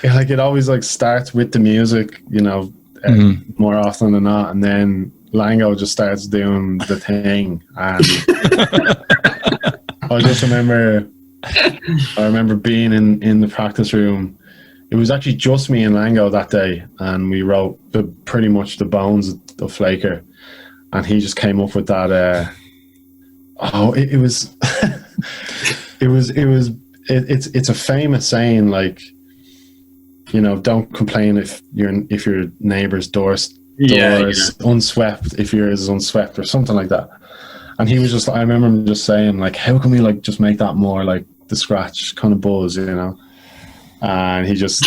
like it always like starts with the music, you know, more often than not, and then Lango just starts doing the thing, and I remember being in the practice room. It was actually just me and Lango that day, and we wrote pretty much the bones of Flaker, and he just came up with that. It was it's a famous saying, like, you know, don't complain if your neighbor's door is unswept, if yours is unswept, or something like that. And he was just, I remember him just saying, like, how can we like just make that more like the scratch kind of buzz, you know? And he just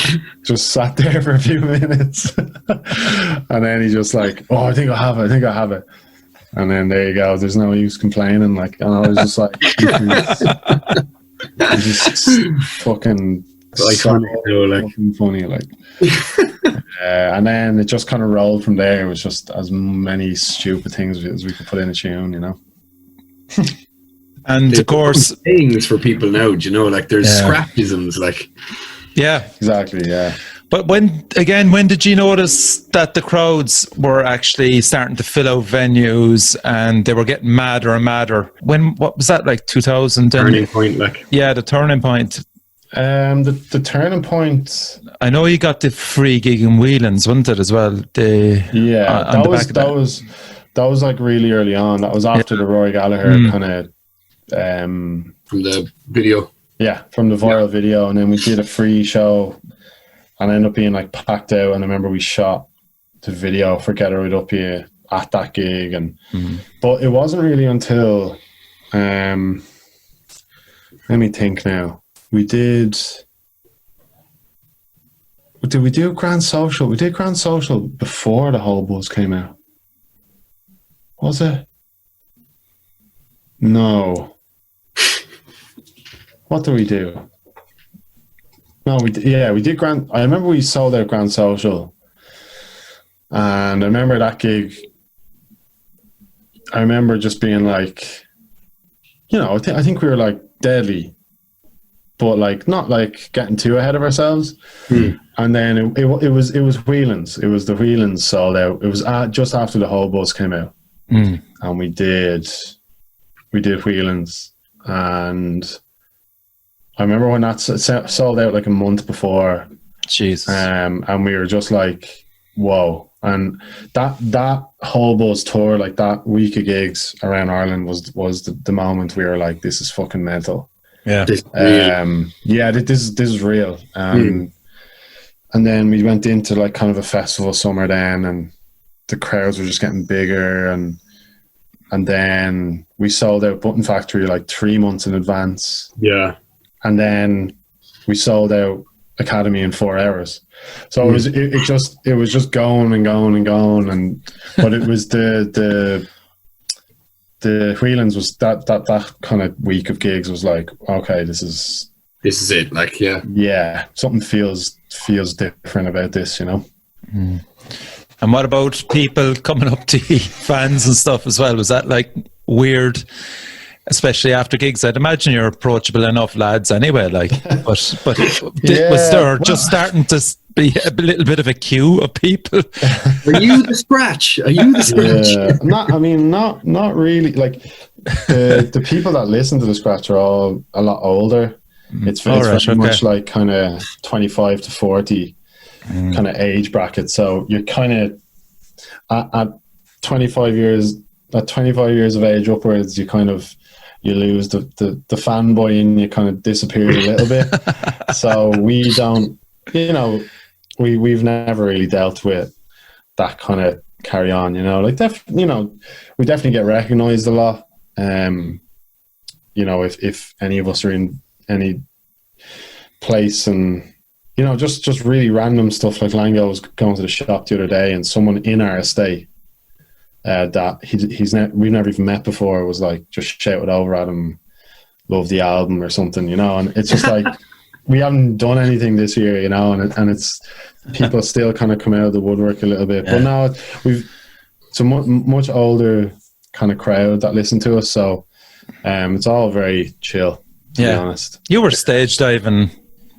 sat there for a few minutes, and then he just like, oh, I think I have it. And then there you go. There's no use complaining. Like, and I was just like, just fucking like, so fucking funny, like. And then it just kind of rolled from there. It was just as many stupid things as we could put in a tune, you know. And of course, things for people now, do you know, like there's scrapisms, like. Yeah, exactly. Yeah. But when did you notice that the crowds were actually starting to fill out venues and they were getting madder and madder? What was that, like 2000? Turning point, like. Yeah, the turning point. The turning point. I know you got the free gig in Whelan's, wasn't it, as well? That was like really early on. That was after the Rory Gallagher kind of from the video. Yeah, from the viral video, and then we did a free show, and ended up being like packed out. And I remember we shot the video for Get It Right Up Here at that gig, and but it wasn't really until let me think now. Did we do Grand Social? We did Grand Social before the whole buzz came out. Was it? No. What did we do? No, we did Grand. I remember we sold out Grand Social, and I remember that gig. I remember just being like, you know, I think we were like deadly, but like not like getting too ahead of ourselves. And then it was Whelan's. It was the Whelan's sold out. It was just after the whole buzz came out, and we did Whelan's, and I remember when that sold out like a month before. Jesus. And we were just like, whoa. And that whole buzz tour, like that week of gigs around Ireland was the moment we were like, this is fucking mental. Yeah. This is real. And then we went into like kind of a festival summer then, and the crowds were just getting bigger, and then we sold out Button Factory like 3 months in advance. Yeah. And then we sold out Academy in 4 hours. So it was just going and going and going, but it was the the Whelan's was that kind of week of gigs was like, okay, this is it. Like, yeah, something feels different about this, you know. And what about people coming up to you, fans and stuff as well? Was that like weird, especially after gigs? I'd imagine you're approachable enough lads anyway, like, but was there just starting to be a little bit of a queue of people? Are you the Scratch? Yeah. Not really. Like the people that listen to the Scratch are all a lot older. It's very much like kind of 25 to 40 kind of age bracket. So you're kind of at 25 years of age upwards, you lose the fanboy and you kind of disappears a little bit. So we don't, you know, we've never really dealt with that kind of carry on, you know, like we definitely get recognized a lot. You know, if any of us are in any place, and you know, just really random stuff. Like Lango was going to the shop the other day, and someone in our estate that we've never even met before was like just shouted over at him, "Love the album" or something, you know. And it's just like we haven't done anything this year, you know, and it's people still kind of come out of the woodwork a little bit. But now it's a much older kind of crowd that listen to us, so it's all very chill, to be honest. You were stage diving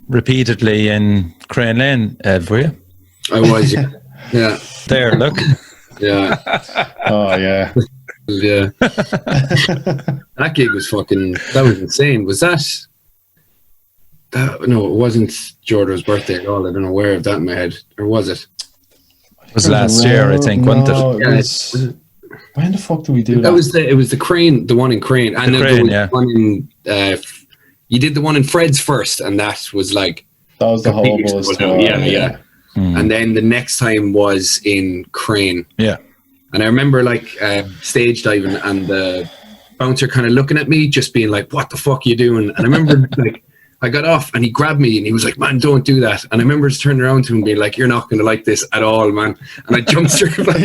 repeatedly in Crane Lane, Ed, were you? I was, yeah. There, look. Yeah. Oh, yeah. Yeah. That gig was that was insane. Was that? No, it wasn't Jordan's birthday at all. I don't know where of that in my head. Or was it? It was last year, I think, wasn't it? Was it? When the fuck did we do that? It was the Crane, the one in Crane. And Crane, there was one in, you did the one in Fred's first, and that was like... That was the whole buzz. Yeah. And then the next time was in Crane. Yeah. And I remember like stage diving and the bouncer kind of looking at me, just being like, "What the fuck are you doing?" And I remember like I got off and he grabbed me and he was like, "Man, don't do that." And I remember just turning around to him and being like, "You're not going to like this at all, man." And I jumped straight back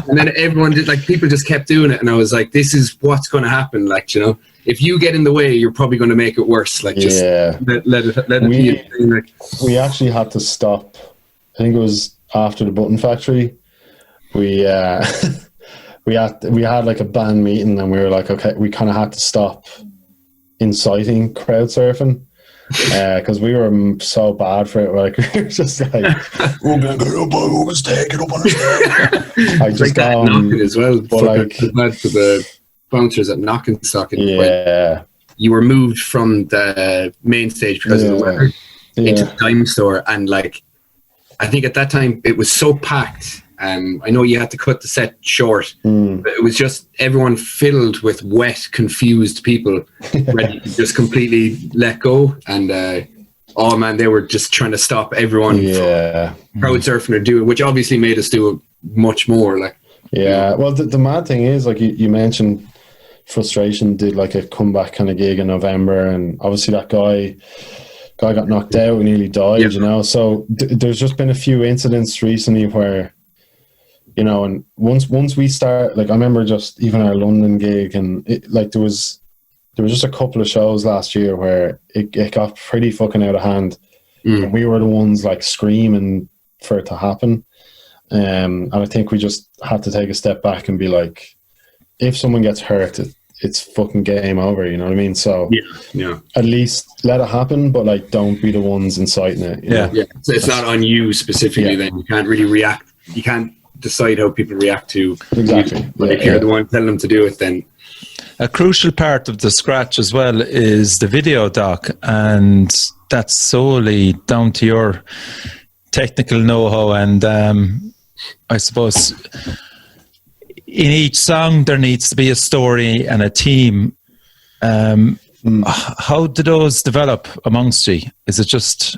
and then everyone did, like, people just kept doing it. And I was like, this is what's going to happen. Like, you know, if you get in the way, you're probably going to make it worse. Like, just let it be a thing. Like, we actually had to stop. I think it was after the Button Factory. We had like a band meeting and we were like, okay, we kind of had to stop inciting crowd surfing because we were so bad for it. Like, we were just like, we're gonna get up on the stage, get up on the stage. I just like that knocking as well. But like, bad for the bouncers at knocking socket. Yeah, you were moved from the main stage because of the weather into the dime store, and like, I think at that time it was so packed. I know you had to cut the set short, but it was just everyone filled with wet, confused people ready to just completely let go. And oh man, they were just trying to stop everyone from crowd surfing or doing, which obviously made us do it much more. Like, well, the mad thing is, like you mentioned, Frustration did like a comeback kind of gig in November, and obviously that guy got knocked out and nearly died. You know, so there's just been a few incidents recently where, you know, and once we start, like I remember just even our London gig, and there was just a couple of shows last year where it got pretty fucking out of hand, and we were the ones like screaming for it to happen, and I think we just had to take a step back and be like, if someone gets hurt, it's fucking game over, you know what I mean? So at least let it happen, but like don't be the ones inciting it. You know? So it's not on you specifically. Then you can't really react. You can't decide how people react to exactly. But if you're the one telling them to do it, then a crucial part of the Scratch as well is the video doc, and that's solely down to your technical know-how. And I suppose in each song there needs to be a story and a theme. How do those develop amongst you? Is it just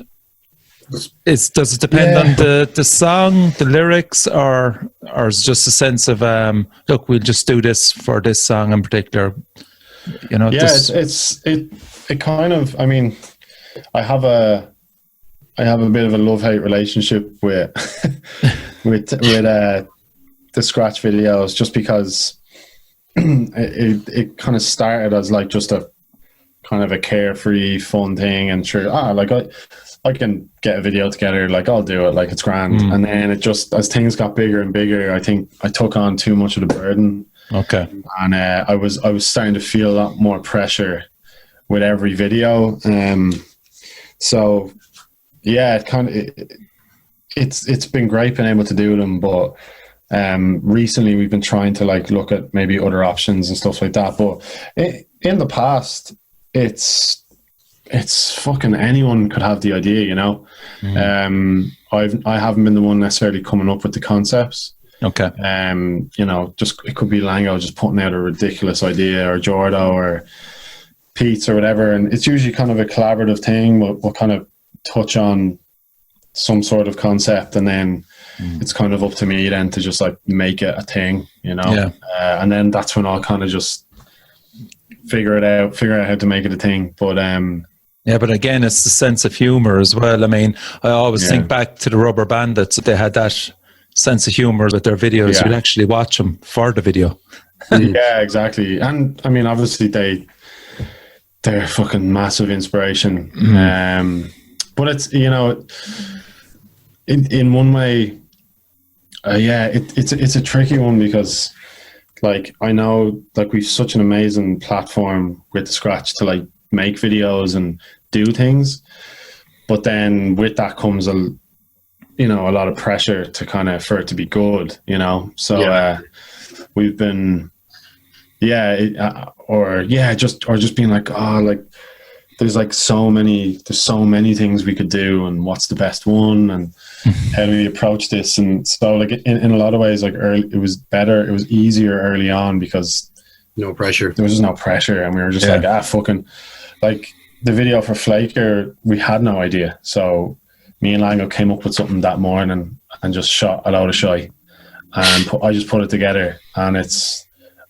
does it depend on the song, the lyrics, or is it just a sense of look, we'll just do this for this song in particular? You know, it kind of, I mean, I have a bit of a love-hate relationship with the scratch videos just because it kind of started as like just a kind of a carefree, fun thing, and sure, like I can get a video together, like I'll do it, like it's grand. And then it just, as things got bigger and bigger, I think I took on too much of the burden. Okay. And I was starting to feel a lot more pressure with every video. So yeah, it's been great being able to do them, but recently we've been trying to like look at maybe other options and stuff like that. But in the past, it's fucking anyone could have the idea, you know. I haven't been the one necessarily coming up with the concepts. Okay. You know, just it could be Lango just putting out a ridiculous idea, or Jordo, or Pete's, or whatever, and it's usually kind of a collaborative thing. We'll kind of touch on some sort of concept, and then it's kind of up to me then to just like make it a thing, you know. Yeah. And then that's when I'll kind of just figure out how to make it a thing. But yeah, but again, it's the sense of humor as well. I mean, I always think back to the Rubber Bandits. They had that sense of humor with their videos. You'd actually watch them for the video. Yeah, exactly. And I mean, obviously they're fucking massive inspiration. But it's, you know, in one way, it's a tricky one, because like I know like we've such an amazing platform with the Scratch to like make videos and do things, but then with that comes a lot of pressure to kind of for it to be good, you know. So we've been just being like, like there's so many things we could do, and what's the best one, and how do we approach this? And so like in a lot of ways, like it was easier early on because no pressure. There was just no pressure, and we were just like, fucking, like the video for Flaker, we had no idea. So me and Lango came up with something that morning and just shot a load of shite, and I just put it together, and it's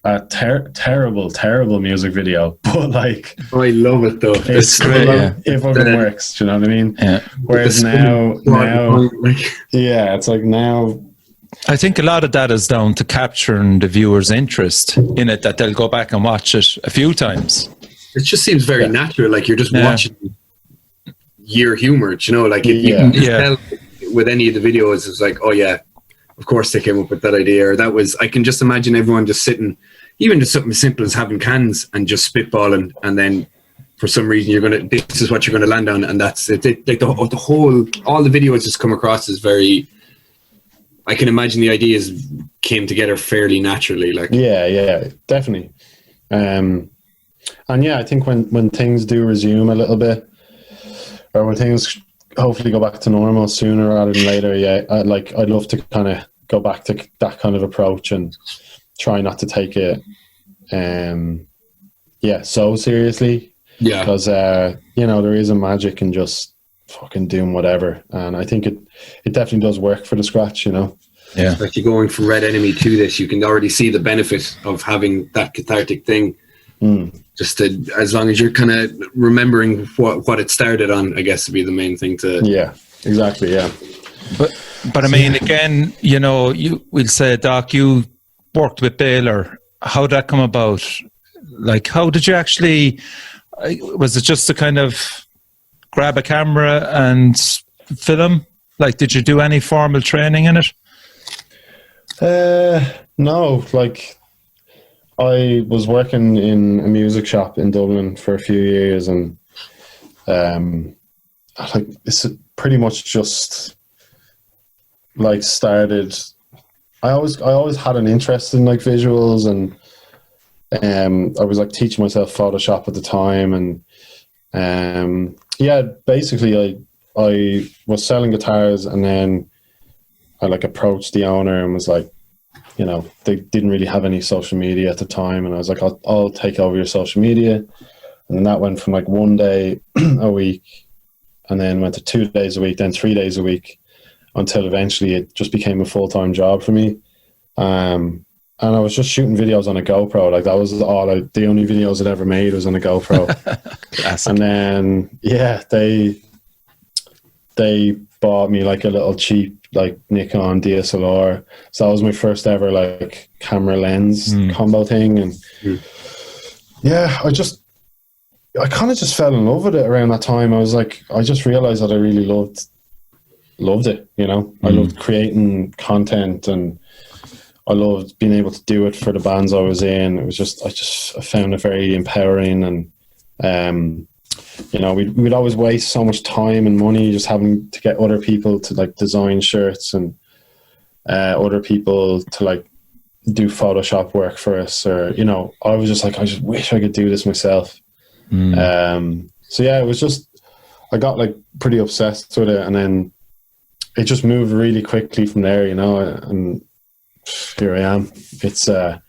a terrible music video, but like I love it though. It's great. It fucking works. Do you know what I mean? Yeah. Whereas now, it's like now. I think a lot of that is down to capturing the viewer's interest in it, that they'll go back and watch it a few times. It just seems very natural, like you're just watching your humor, you know, like you can tell with any of the videos, it's like, oh yeah, of course they came up with that idea, or that was, I can just imagine everyone just sitting, even just something as simple as having cans and just spitballing, and then for some reason this is what you're going to land on, and that's it. Like all the videos just come across as very, I can imagine the ideas came together fairly naturally. Like yeah, definitely. And yeah, I think when things do resume a little bit, or when things hopefully go back to normal sooner rather than later, I'd love to kind of go back to that kind of approach and try not to take it so seriously. Yeah, because there is a magic in just fucking doing whatever, and I think it definitely does work for the Scratch, you know. Yeah, like you're going from Red Enemy to this, you can already see the benefit of having that cathartic thing. Just as long as you're kind of remembering what it started on, I guess, would be the main thing to. Yeah, exactly. Yeah, but I mean, again, you know, we'll say, Doc, you worked with Baylor. How did that come about? Like, how did you actually? Was it just to kind of grab a camera and film? Like, did you do any formal training in it? No, like. I was working in a music shop in Dublin for a few years, and like it's pretty much just like started. I always had an interest in like visuals, and I was like teaching myself Photoshop at the time, and basically I was selling guitars, and then I like approached the owner and was like, you know, they didn't really have any social media at the time, and I was like, I'll take over your social media. And then that went from like 1 day a week, and then went to 2 days a week, then 3 days a week, until eventually it just became a full-time job for me. And I was just shooting videos on a GoPro. Like that was the only videos I'd ever made was on a GoPro. And then they bought me like a little cheap like Nikon DSLR. So that was my first ever like camera lens combo thing. And yeah, I kind of just fell in love with it around that time. I just realized that I really loved it, you know. I loved creating content, and I loved being able to do it for the bands I was in. It was just, I found it very empowering. And you know, we'd always waste so much time and money just having to get other people to like design shirts, and other people to like do Photoshop work for us, or, you know, I was just like, I just wish I could do this myself. So yeah, it was just, I got like pretty obsessed with it, and then it just moved really quickly from there, you know, and here I am. It's I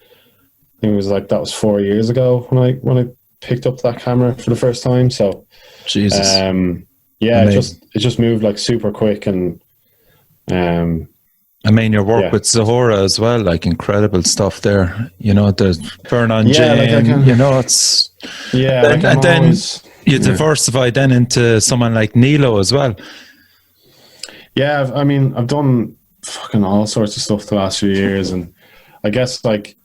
think it was like, that was 4 years ago when I picked up that camera for the first time. So Jesus. Yeah, it just moved like super quick. And I mean, your work with Zahora as well, like incredible stuff there. You know, the Vernon Jane, like you know, it's... Yeah. And then you diversify then into someone like Nilo as well. Yeah, I've done fucking all sorts of stuff the last few years. And I guess like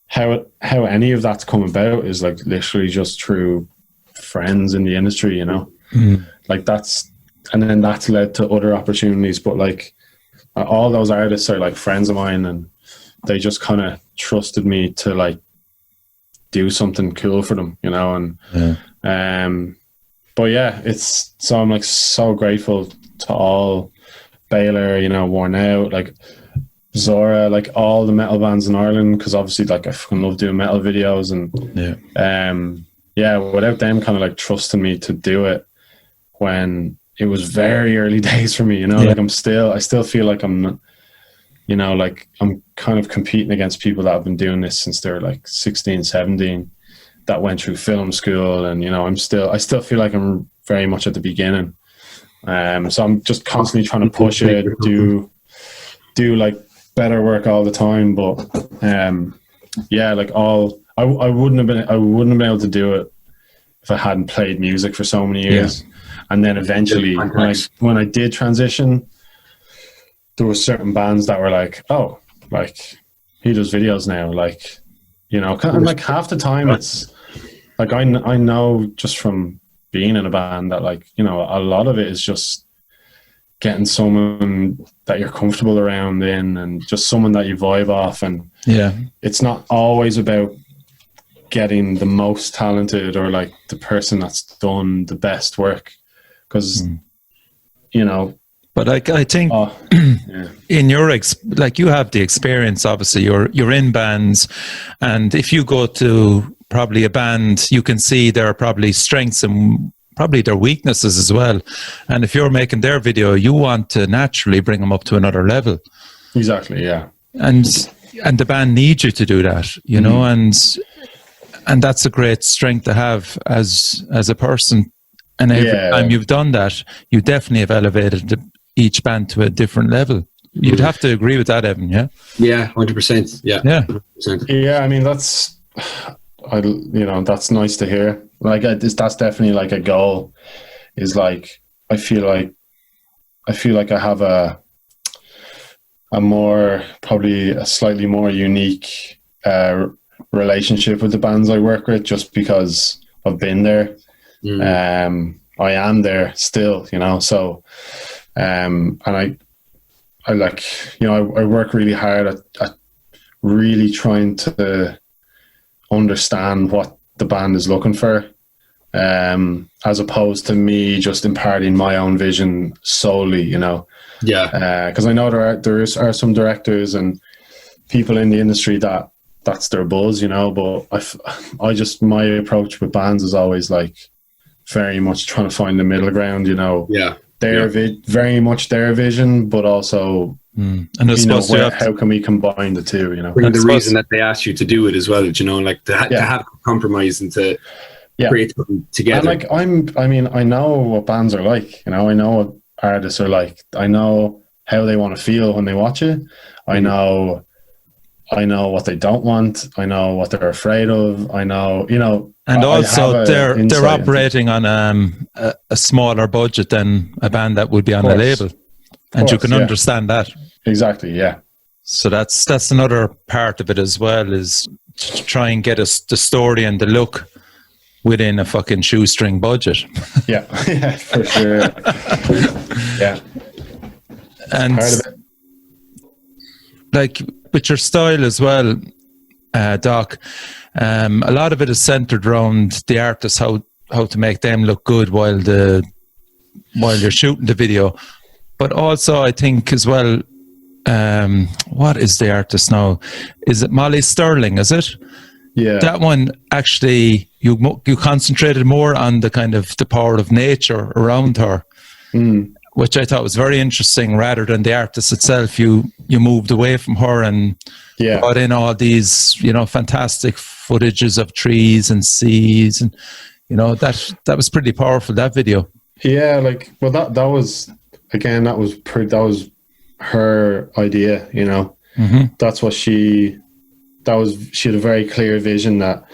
how any of that's come about is like literally just through friends in the industry, you know? Like and then that's led to other opportunities. But like, all those artists are like friends of mine, and they just kind of trusted me to like do something cool for them, you know. And but yeah, I'm like so grateful to all Baylor, you know, Worn Out, like Zora, like all the metal bands in Ireland, because obviously like I fucking love doing metal videos. And without them kind of like trusting me to do it when it was very early days for me, you know, like I still feel like I'm, you know, like I'm kind of competing against people that have been doing this since they're like 16, 17, that went through film school. And, you know, I still feel like I'm very much at the beginning. So I'm just constantly trying to push it, do like better work all the time. But like I wouldn't have been able to do it if I hadn't played music for so many years. And then eventually, when I did transition, there were certain bands that were like, oh, like he does videos now, like, you know, and like half the time it's like I know just from being in a band that, like, you know, a lot of it is just getting someone that you're comfortable around in, and just someone that you vibe off. And it's not always about getting the most talented or like the person that's done the best work, because you know. But I think in your like you have the experience, obviously you're in bands, and if you go to probably a band, you can see their probably strengths and probably their weaknesses as well. And if you're making their video, you want to naturally bring them up to another level. Exactly, yeah. And the band needs you to do that, you know, and that's a great strength to have as a person. And every time you've done that, you definitely have elevated each band to a different level. You'd have to agree with that, Evan, yeah? Yeah, 100%. Yeah. 100%. Yeah, I mean, that's nice to hear. Like, that's definitely like a goal, is like, I feel like I have a slightly more unique relationship with the bands I work with, just because I've been there. I am there still, you know, so and I like, you know, I work really hard at really trying to understand what the band is looking for, as opposed to me just imparting my own vision solely, you know. Because I know there are some directors and people in the industry that's their buzz, you know, but my approach with bands is always like very much trying to find the middle ground, you know. Very much their vision, but also and you know, how can we combine the two, you know. Bring the reason that they asked you to do it as well, you know, like to have compromise and to create something together. And like I know what bands are like, you know, I know what artists are like, I know how they want to feel when they watch it, I know I know what they don't want. I know what they're afraid of. I know, And also, they're insight operating on a smaller budget than a band that would be on a label, and you can understand that. Exactly, yeah. So that's another part of it as well, is to try and get us the story and the look within a fucking shoestring budget. Yeah, yeah, for sure. Yeah, and like with your style as well, Doc. A lot of it is centered around the artists, how to make them look good while you're shooting the video. But also, I think as well, what is the artist now? Is it Molly Sterling? Is it? Yeah. That one actually, you concentrated more on the kind of the power of nature around her, which I thought was very interesting. Rather than the artist itself, you moved away from her and brought in all these, fantastic footages of trees and seas, and that was pretty powerful, that video. Yeah, that was again, that was her idea. That's what she had a very clear vision that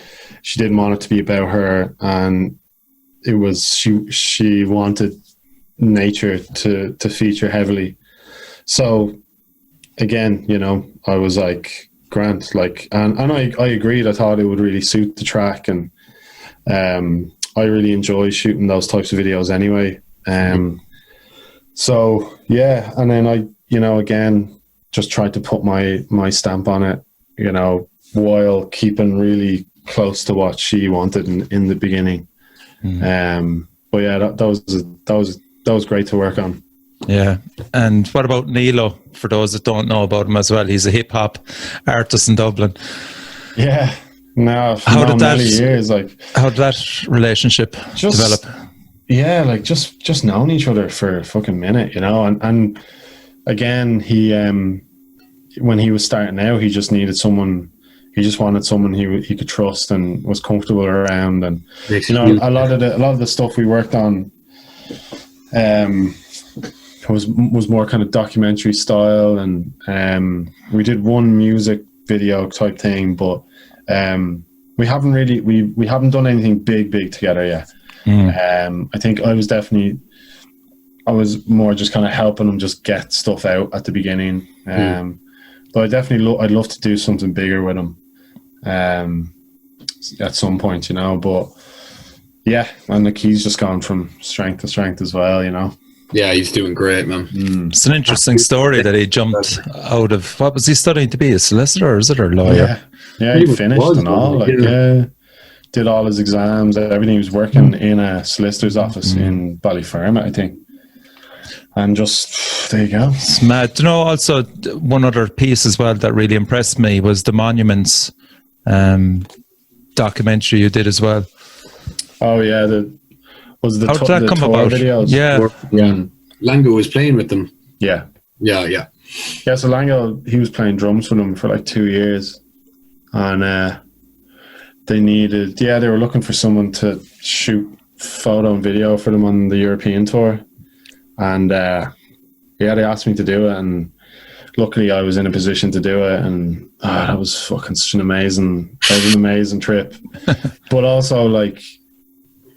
she didn't want it to be about her, and it was she wanted nature to feature heavily. So again, I was like, Grant, and I agreed. I thought it would really suit the track, and I really enjoy shooting those types of videos anyway. So yeah, and then I, again, just tried to put my stamp on it, while keeping really close to what she wanted in the beginning. But yeah, that was great to work on. Yeah. And what about Nilo? For those that don't know about him as well, he's a hip hop artist in Dublin. Yeah. No, how did that relationship develop? Yeah, just knowing each other for a fucking minute, and again, he when he was starting out, he just needed someone. He just wanted someone he could trust and was comfortable around, and a lot of the stuff we worked on was more kind of documentary style, and we did one music video type thing, but we haven't really we haven't done anything big together yet. I think I was more just kind of helping him just get stuff out at the beginning, but I definitely I'd love to do something bigger with him at some point, but yeah, and he's just gone from strength to strength as well, Yeah, he's doing great, man. It's an interesting story that he jumped out of. What was he studying to be? A solicitor, or is it, or a lawyer? Yeah, he finished and all. Did all his exams, everything. He was working in a solicitor's office in Ballyfermot, I think. And just, there you go. It's mad. Also, one other piece as well that really impressed me was the Monuments documentary you did as well. Oh, yeah. How did that come about? Videos? Yeah. Lango was playing with them. Yeah. Yeah, so Lango, he was playing drums for them for 2 years. And they were looking for someone to shoot photo and video for them on the European tour. And they asked me to do it, and luckily I was in a position to do it, and that was fucking such an amazing trip. But also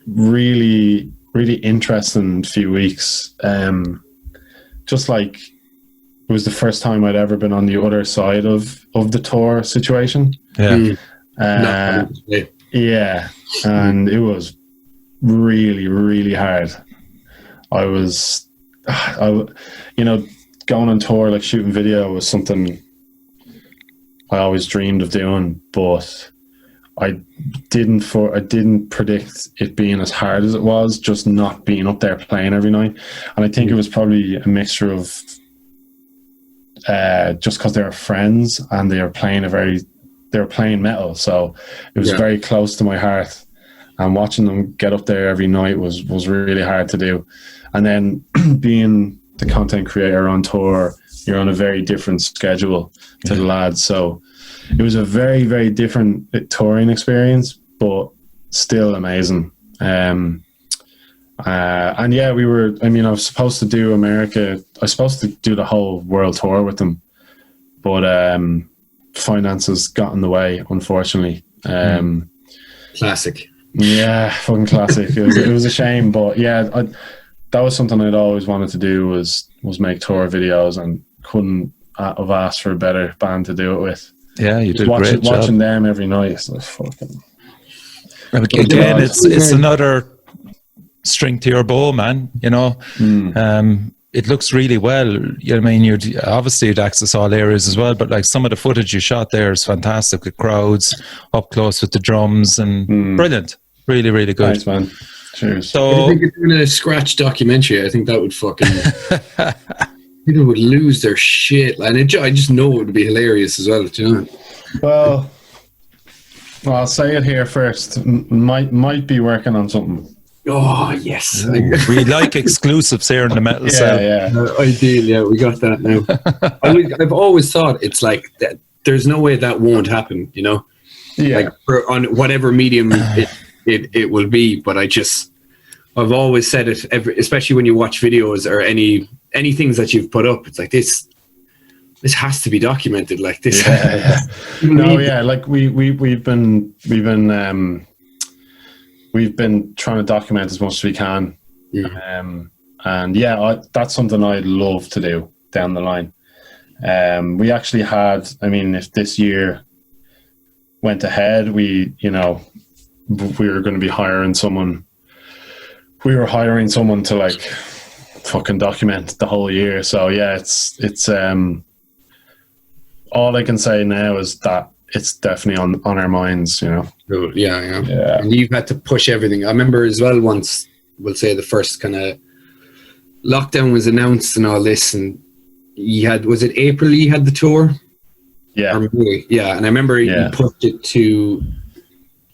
really, really interesting few weeks. Just it was the first time I'd ever been on the other side of the tour situation. Yeah. Yeah, and it was really, really hard. Going on tour, shooting video was something I always dreamed of doing, but I didn't predict it being as hard as it was, just not being up there playing every night. And I think it was probably a mixture of just because they were friends and they were playing metal, so it was very close to my heart. And watching them get up there every night was really hard to do. And then being the content creator on tour, you're on a very different schedule to the lads. So it was a very, very different touring experience, but still amazing. And yeah, I was supposed to do America. I was supposed to do the whole world tour with them, but finances got in the way, unfortunately. Classic. Yeah, fucking classic. It was a shame, but yeah, that was something I'd always wanted to do was make tour videos, and couldn't have asked for a better band to do it with. Yeah, you did a great job. Watching them every night, it's like fucking. Again, it's another string to your bow, man. You know, it looks really well. You know, I mean, you'd access all areas as well, but like some of the footage you shot there is fantastic with crowds up close with the drums, and brilliant. Really, really good. Thanks, man. Cheers. So, I think you're doing a scratch documentary. I think that would fucking people would lose their shit, and I just know it would be hilarious as well. Do you know? Well, I'll say it here first. Might be working on something. Oh yes, we like exclusives here in the metal cell. Yeah. Ideal, yeah, we got that now. I've always thought it's like that. There's no way that won't happen. You know, like on whatever medium it will be. But I've always said it, especially when you watch videos or any things that you've put up. It's like this has to be documented. Like this. Like we've been trying to document as much as we can. And that's something I'd love to do down the line. We actually had, I mean, if this year went ahead, we were going to be hiring someone. We were hiring someone to like fucking document the whole year. So yeah, it's all I can say now is that it's definitely on our minds, you know. Yeah. And you've had to push everything. I remember as well once, we'll say the first kind of lockdown was announced and all this, and was it April you had the tour? Yeah. Or May? Yeah, and I remember you pushed it to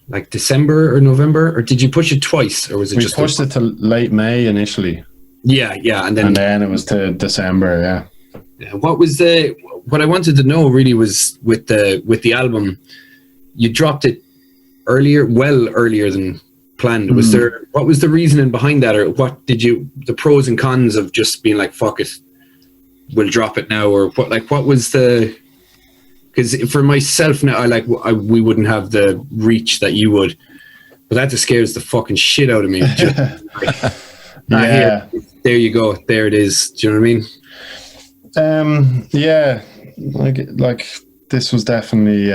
like December or November, or did you push it twice, or was it just... We pushed it to late May initially. Yeah, and then it was to December, yeah. What I wanted to know really was with the album, you dropped it earlier than planned. What was the reasoning behind that, or the pros and cons of just being like, fuck it, we'll drop it now, or what was the... Because for myself now, we wouldn't have the reach that you would, but that just scares the fucking shit out of me. Here, there you go, there it is. Do you know what I mean? Like this was definitely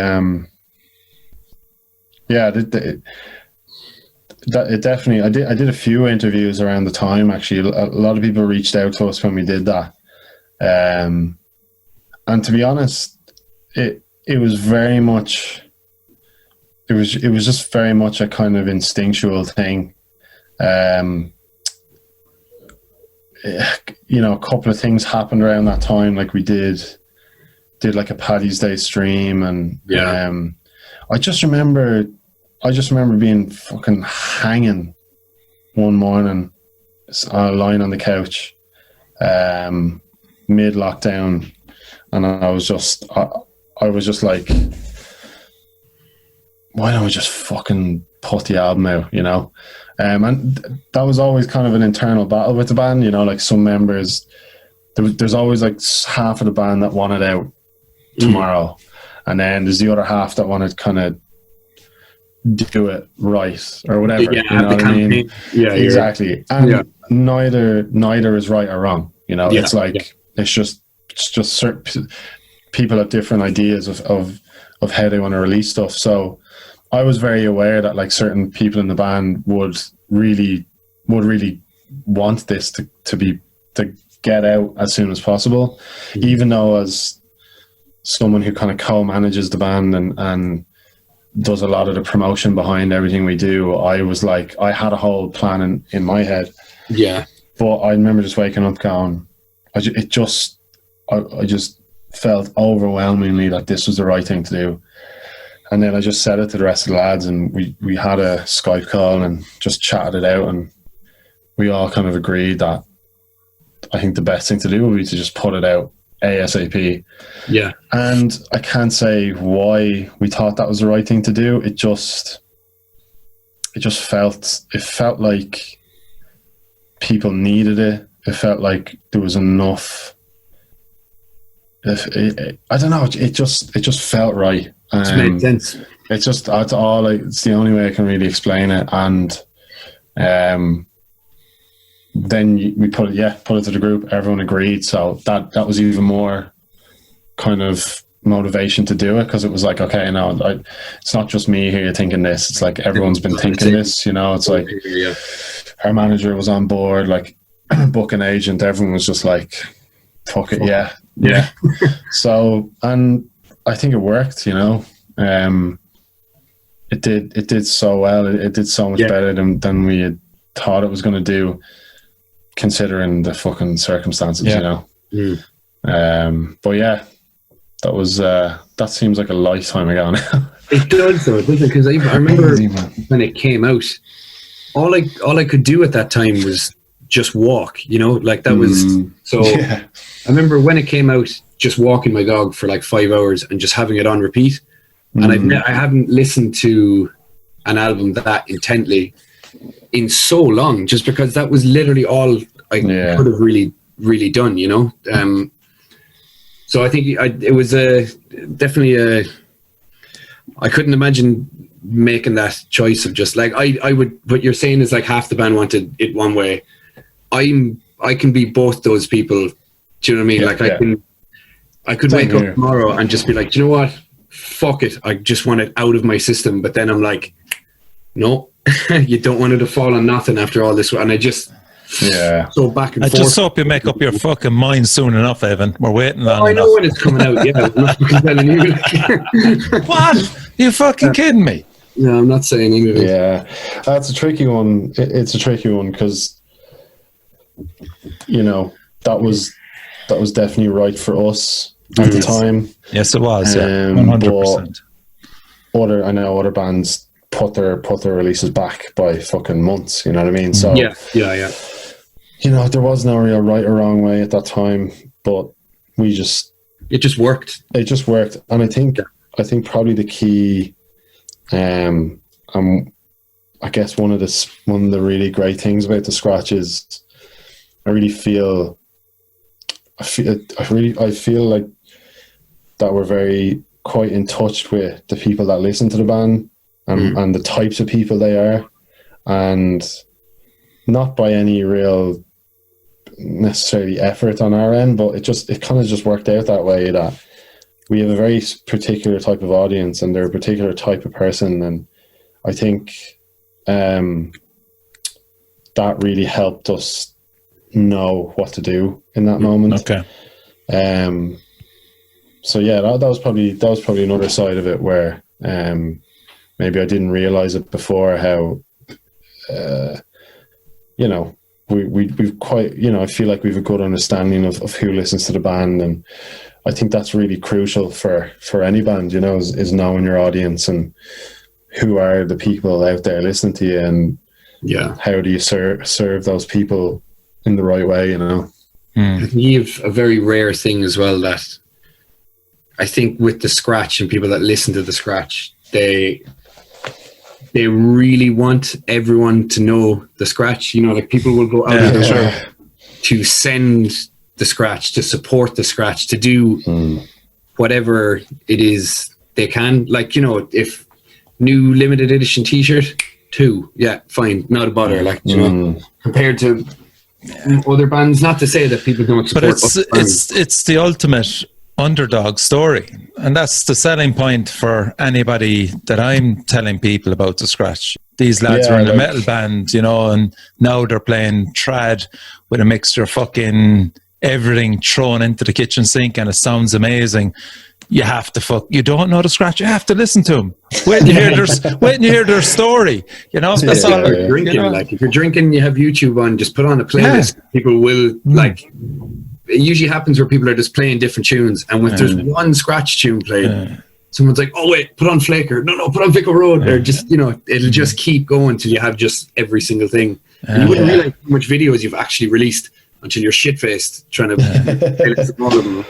it definitely. I did a few interviews around the time. Actually, a lot of people reached out to us when we did that, and to be honest, it was very much. It was just very much a kind of instinctual thing. A couple of things happened around that time. Like we did like a Paddy's Day stream, and I just remember being fucking hanging one morning, lying on the couch, mid lockdown, and I was just like, why don't we just fucking put the album out, you know? And that was always kind of an internal battle with the band, you know, like some members, there's always like half of the band that want it out tomorrow, and then there's the other half that want to kind of do it right or whatever. You know what I mean? Yeah, exactly. And neither is right or wrong. You know, it's like it's just certain people have different ideas of how they want to release stuff. So I was very aware that like certain people in the band would really want this to get out as soon as possible, even though as someone who kind of co-manages the band and does a lot of the promotion behind everything we do, I was like, I had a whole plan in my head. Yeah. But I remember just waking up going, I just felt overwhelmingly that this was the right thing to do. And then I just said it to the rest of the lads, and we had a Skype call and just chatted it out, and we all kind of agreed that I think the best thing to do would be to just put it out ASAP. Yeah. And I can't say why we thought that was the right thing to do. It felt like people needed it. It felt like there was enough I don't know. It just felt right. It made sense. It's just it's the only way I can really explain it. And then we put it to the group. Everyone agreed, so that was even more kind of motivation to do it, because it was like, okay, no, it's not just me here thinking this. It's like everyone's been thinking this. It's like our manager was on board, like booking agent. Everyone was just like, fuck it, yeah. So, and I think it worked. It did so well. It did so much better than we had thought it was going to do, considering the fucking circumstances. But yeah, that was that seems like a lifetime ago now. It does though, doesn't it? Because I remember when it came out, all I could do at that time was just walk. Like that was so. Yeah. I remember when it came out, just walking my dog for like 5 hours and just having it on repeat. And I haven't listened to an album that intently in so long, just because that was literally all I could have really, really done, So I think it was definitely I couldn't imagine making that choice of just like, I would, what you're saying is like half the band wanted it one way. I can be both those people. Do you know what I mean? I could wake up tomorrow and just be like, do you know what? Fuck it. I just want it out of my system. But then I'm like, no, you don't want it to fall on nothing after all this. And I just so back and forth. I just hope you make up your fucking mind soon enough, Evan. We're waiting on I know when it's coming out. Yeah, I'm not telling you. What? You fucking kidding me? No, I'm not saying anything. Yeah, that's a tricky one. It's a tricky one because that was definitely right for us at the time. Yes, it was. 100%. I know other bands put their releases back by fucking months. You know what I mean? So yeah. There was no real right or wrong way at that time, but it just worked. It just worked, and I think probably the key, I guess one of the really great things about the Scratch is I feel like that we're quite in touch with the people that listen to the band and the types of people they are, and not by any real necessarily effort on our end, but it kind of just worked out that way, that we have a very particular type of audience and they're a particular type of person, and I think that really helped us know what to do in that moment. Okay. So yeah, that was probably another side of it where maybe I didn't realize it before, how we've quite, I feel like we've a good understanding of who listens to the band, and I think that's really crucial for any band, is knowing your audience and who are the people out there listening to you, and how do you serve those people in the right way, I think you have a very rare thing as well, that I think with the Scratch and people that listen to the Scratch, they really want everyone to know the Scratch. Like people will go out of their way to send the Scratch, to support the Scratch, to do whatever it is they can. Like, if new limited edition t-shirt, 2, fine, not a bother. Like, compared to other bands, not to say that people don't support, but it's the ultimate underdog story, and that's the selling point for anybody that I'm telling people about the Scratch. These lads are in a metal band, and now they're playing trad with a mixture of fucking everything thrown into the kitchen sink, and it sounds amazing. You have to you don't know the Scratch, you have to listen to them. Wait till you hear their story. That's all. Drinking, like if you're drinking, you have YouTube on, just put on a playlist. Yeah. People will it usually happens where people are just playing different tunes, and when there's one Scratch tune played, someone's like, oh wait, put on Flaker, no, put on Vicar Road, or just it'll just keep going till you have just every single thing. And you wouldn't realize how much videos you've actually released until you're shit-faced trying to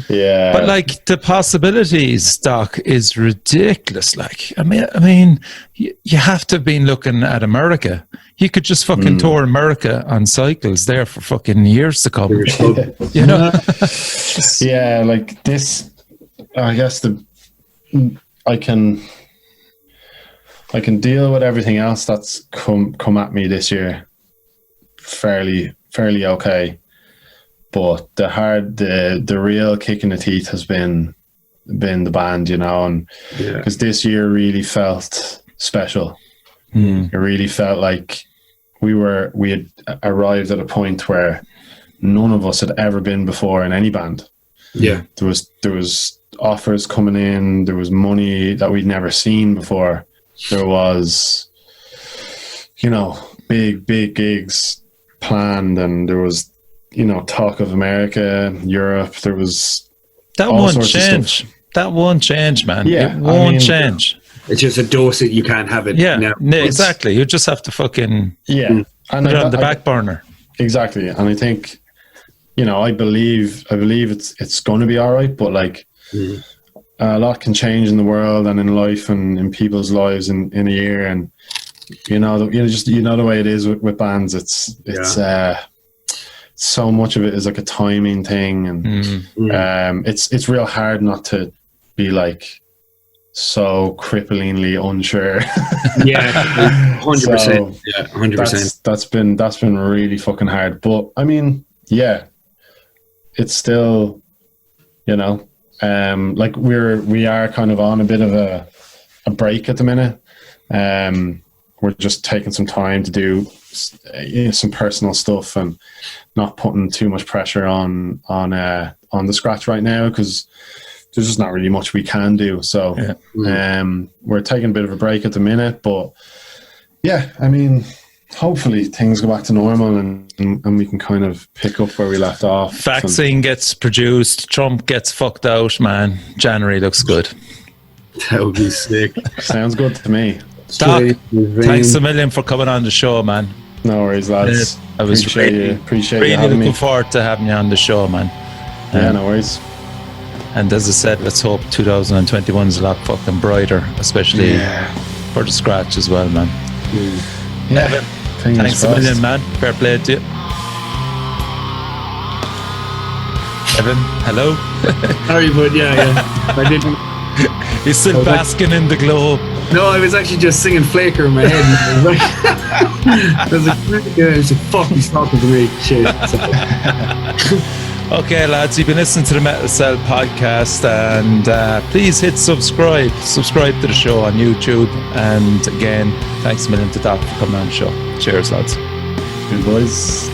Yeah. But like the possibilities, Doc, is ridiculous. Like, I mean, you have to have been looking at America. You could just fucking tour America on cycles there for fucking years to come. You know? Yeah, like this, I guess I can deal with everything else that's come at me this year fairly okay, but the real kick in the teeth has been the band, you know, and because this year really felt special. It really felt like we had arrived at a point where none of us had ever been before in any band. Yeah, there was offers coming in, there was money that we'd never seen before, there was, you know, big gigs planned, and there was, you know, talk of America, Europe. There was that won't change. That won't change, man. Yeah, it won't change. It's just a dose that you can't have it. Yeah, now. Exactly. You just have to fucking put it on the back burner. Exactly, and I think, you know, I believe it's going to be all right, but like a lot can change in the world and in life and in people's lives in a year, and you know the way it is with bands. It's so much of it is like a timing thing, and it's real hard not to be like so cripplingly unsure. 100%. Yeah, 100%. That's been really fucking hard. But I mean, yeah, it's still, you know, like we are kind of on a bit of a break at the minute. We're just taking some time to do some personal stuff and not putting too much pressure on the scratch right now, because there's just not really much we can do. So we're taking a bit of a break at the minute, but yeah, I mean, hopefully things go back to normal and we can kind of pick up where we left off. Vaccine gets produced, Trump gets fucked out, man. January looks good. That would be sick. Sounds good to me. Doc, thanks a million for coming on the show, man. No worries, lads. I was appreciate really you having looking me. forward to having you on the show, man. Yeah, no worries. And as I said, let's hope 2021 is a lot fucking brighter, especially for the scratch as well, man. Yeah. Evan, Fingers thanks crossed. a million, man. Fair play to you. Evan, hello. Sorry, but I didn't. You're still basking in the glow. No, I was actually just singing Flaker in my head. I was like, fuck, he's talking to me. Shit. Okay, lads, you've been listening to the Metal Cell podcast, and please hit subscribe to the show on YouTube. And again, thanks a million to Doc for coming on the show. Cheers, lads. Good boys.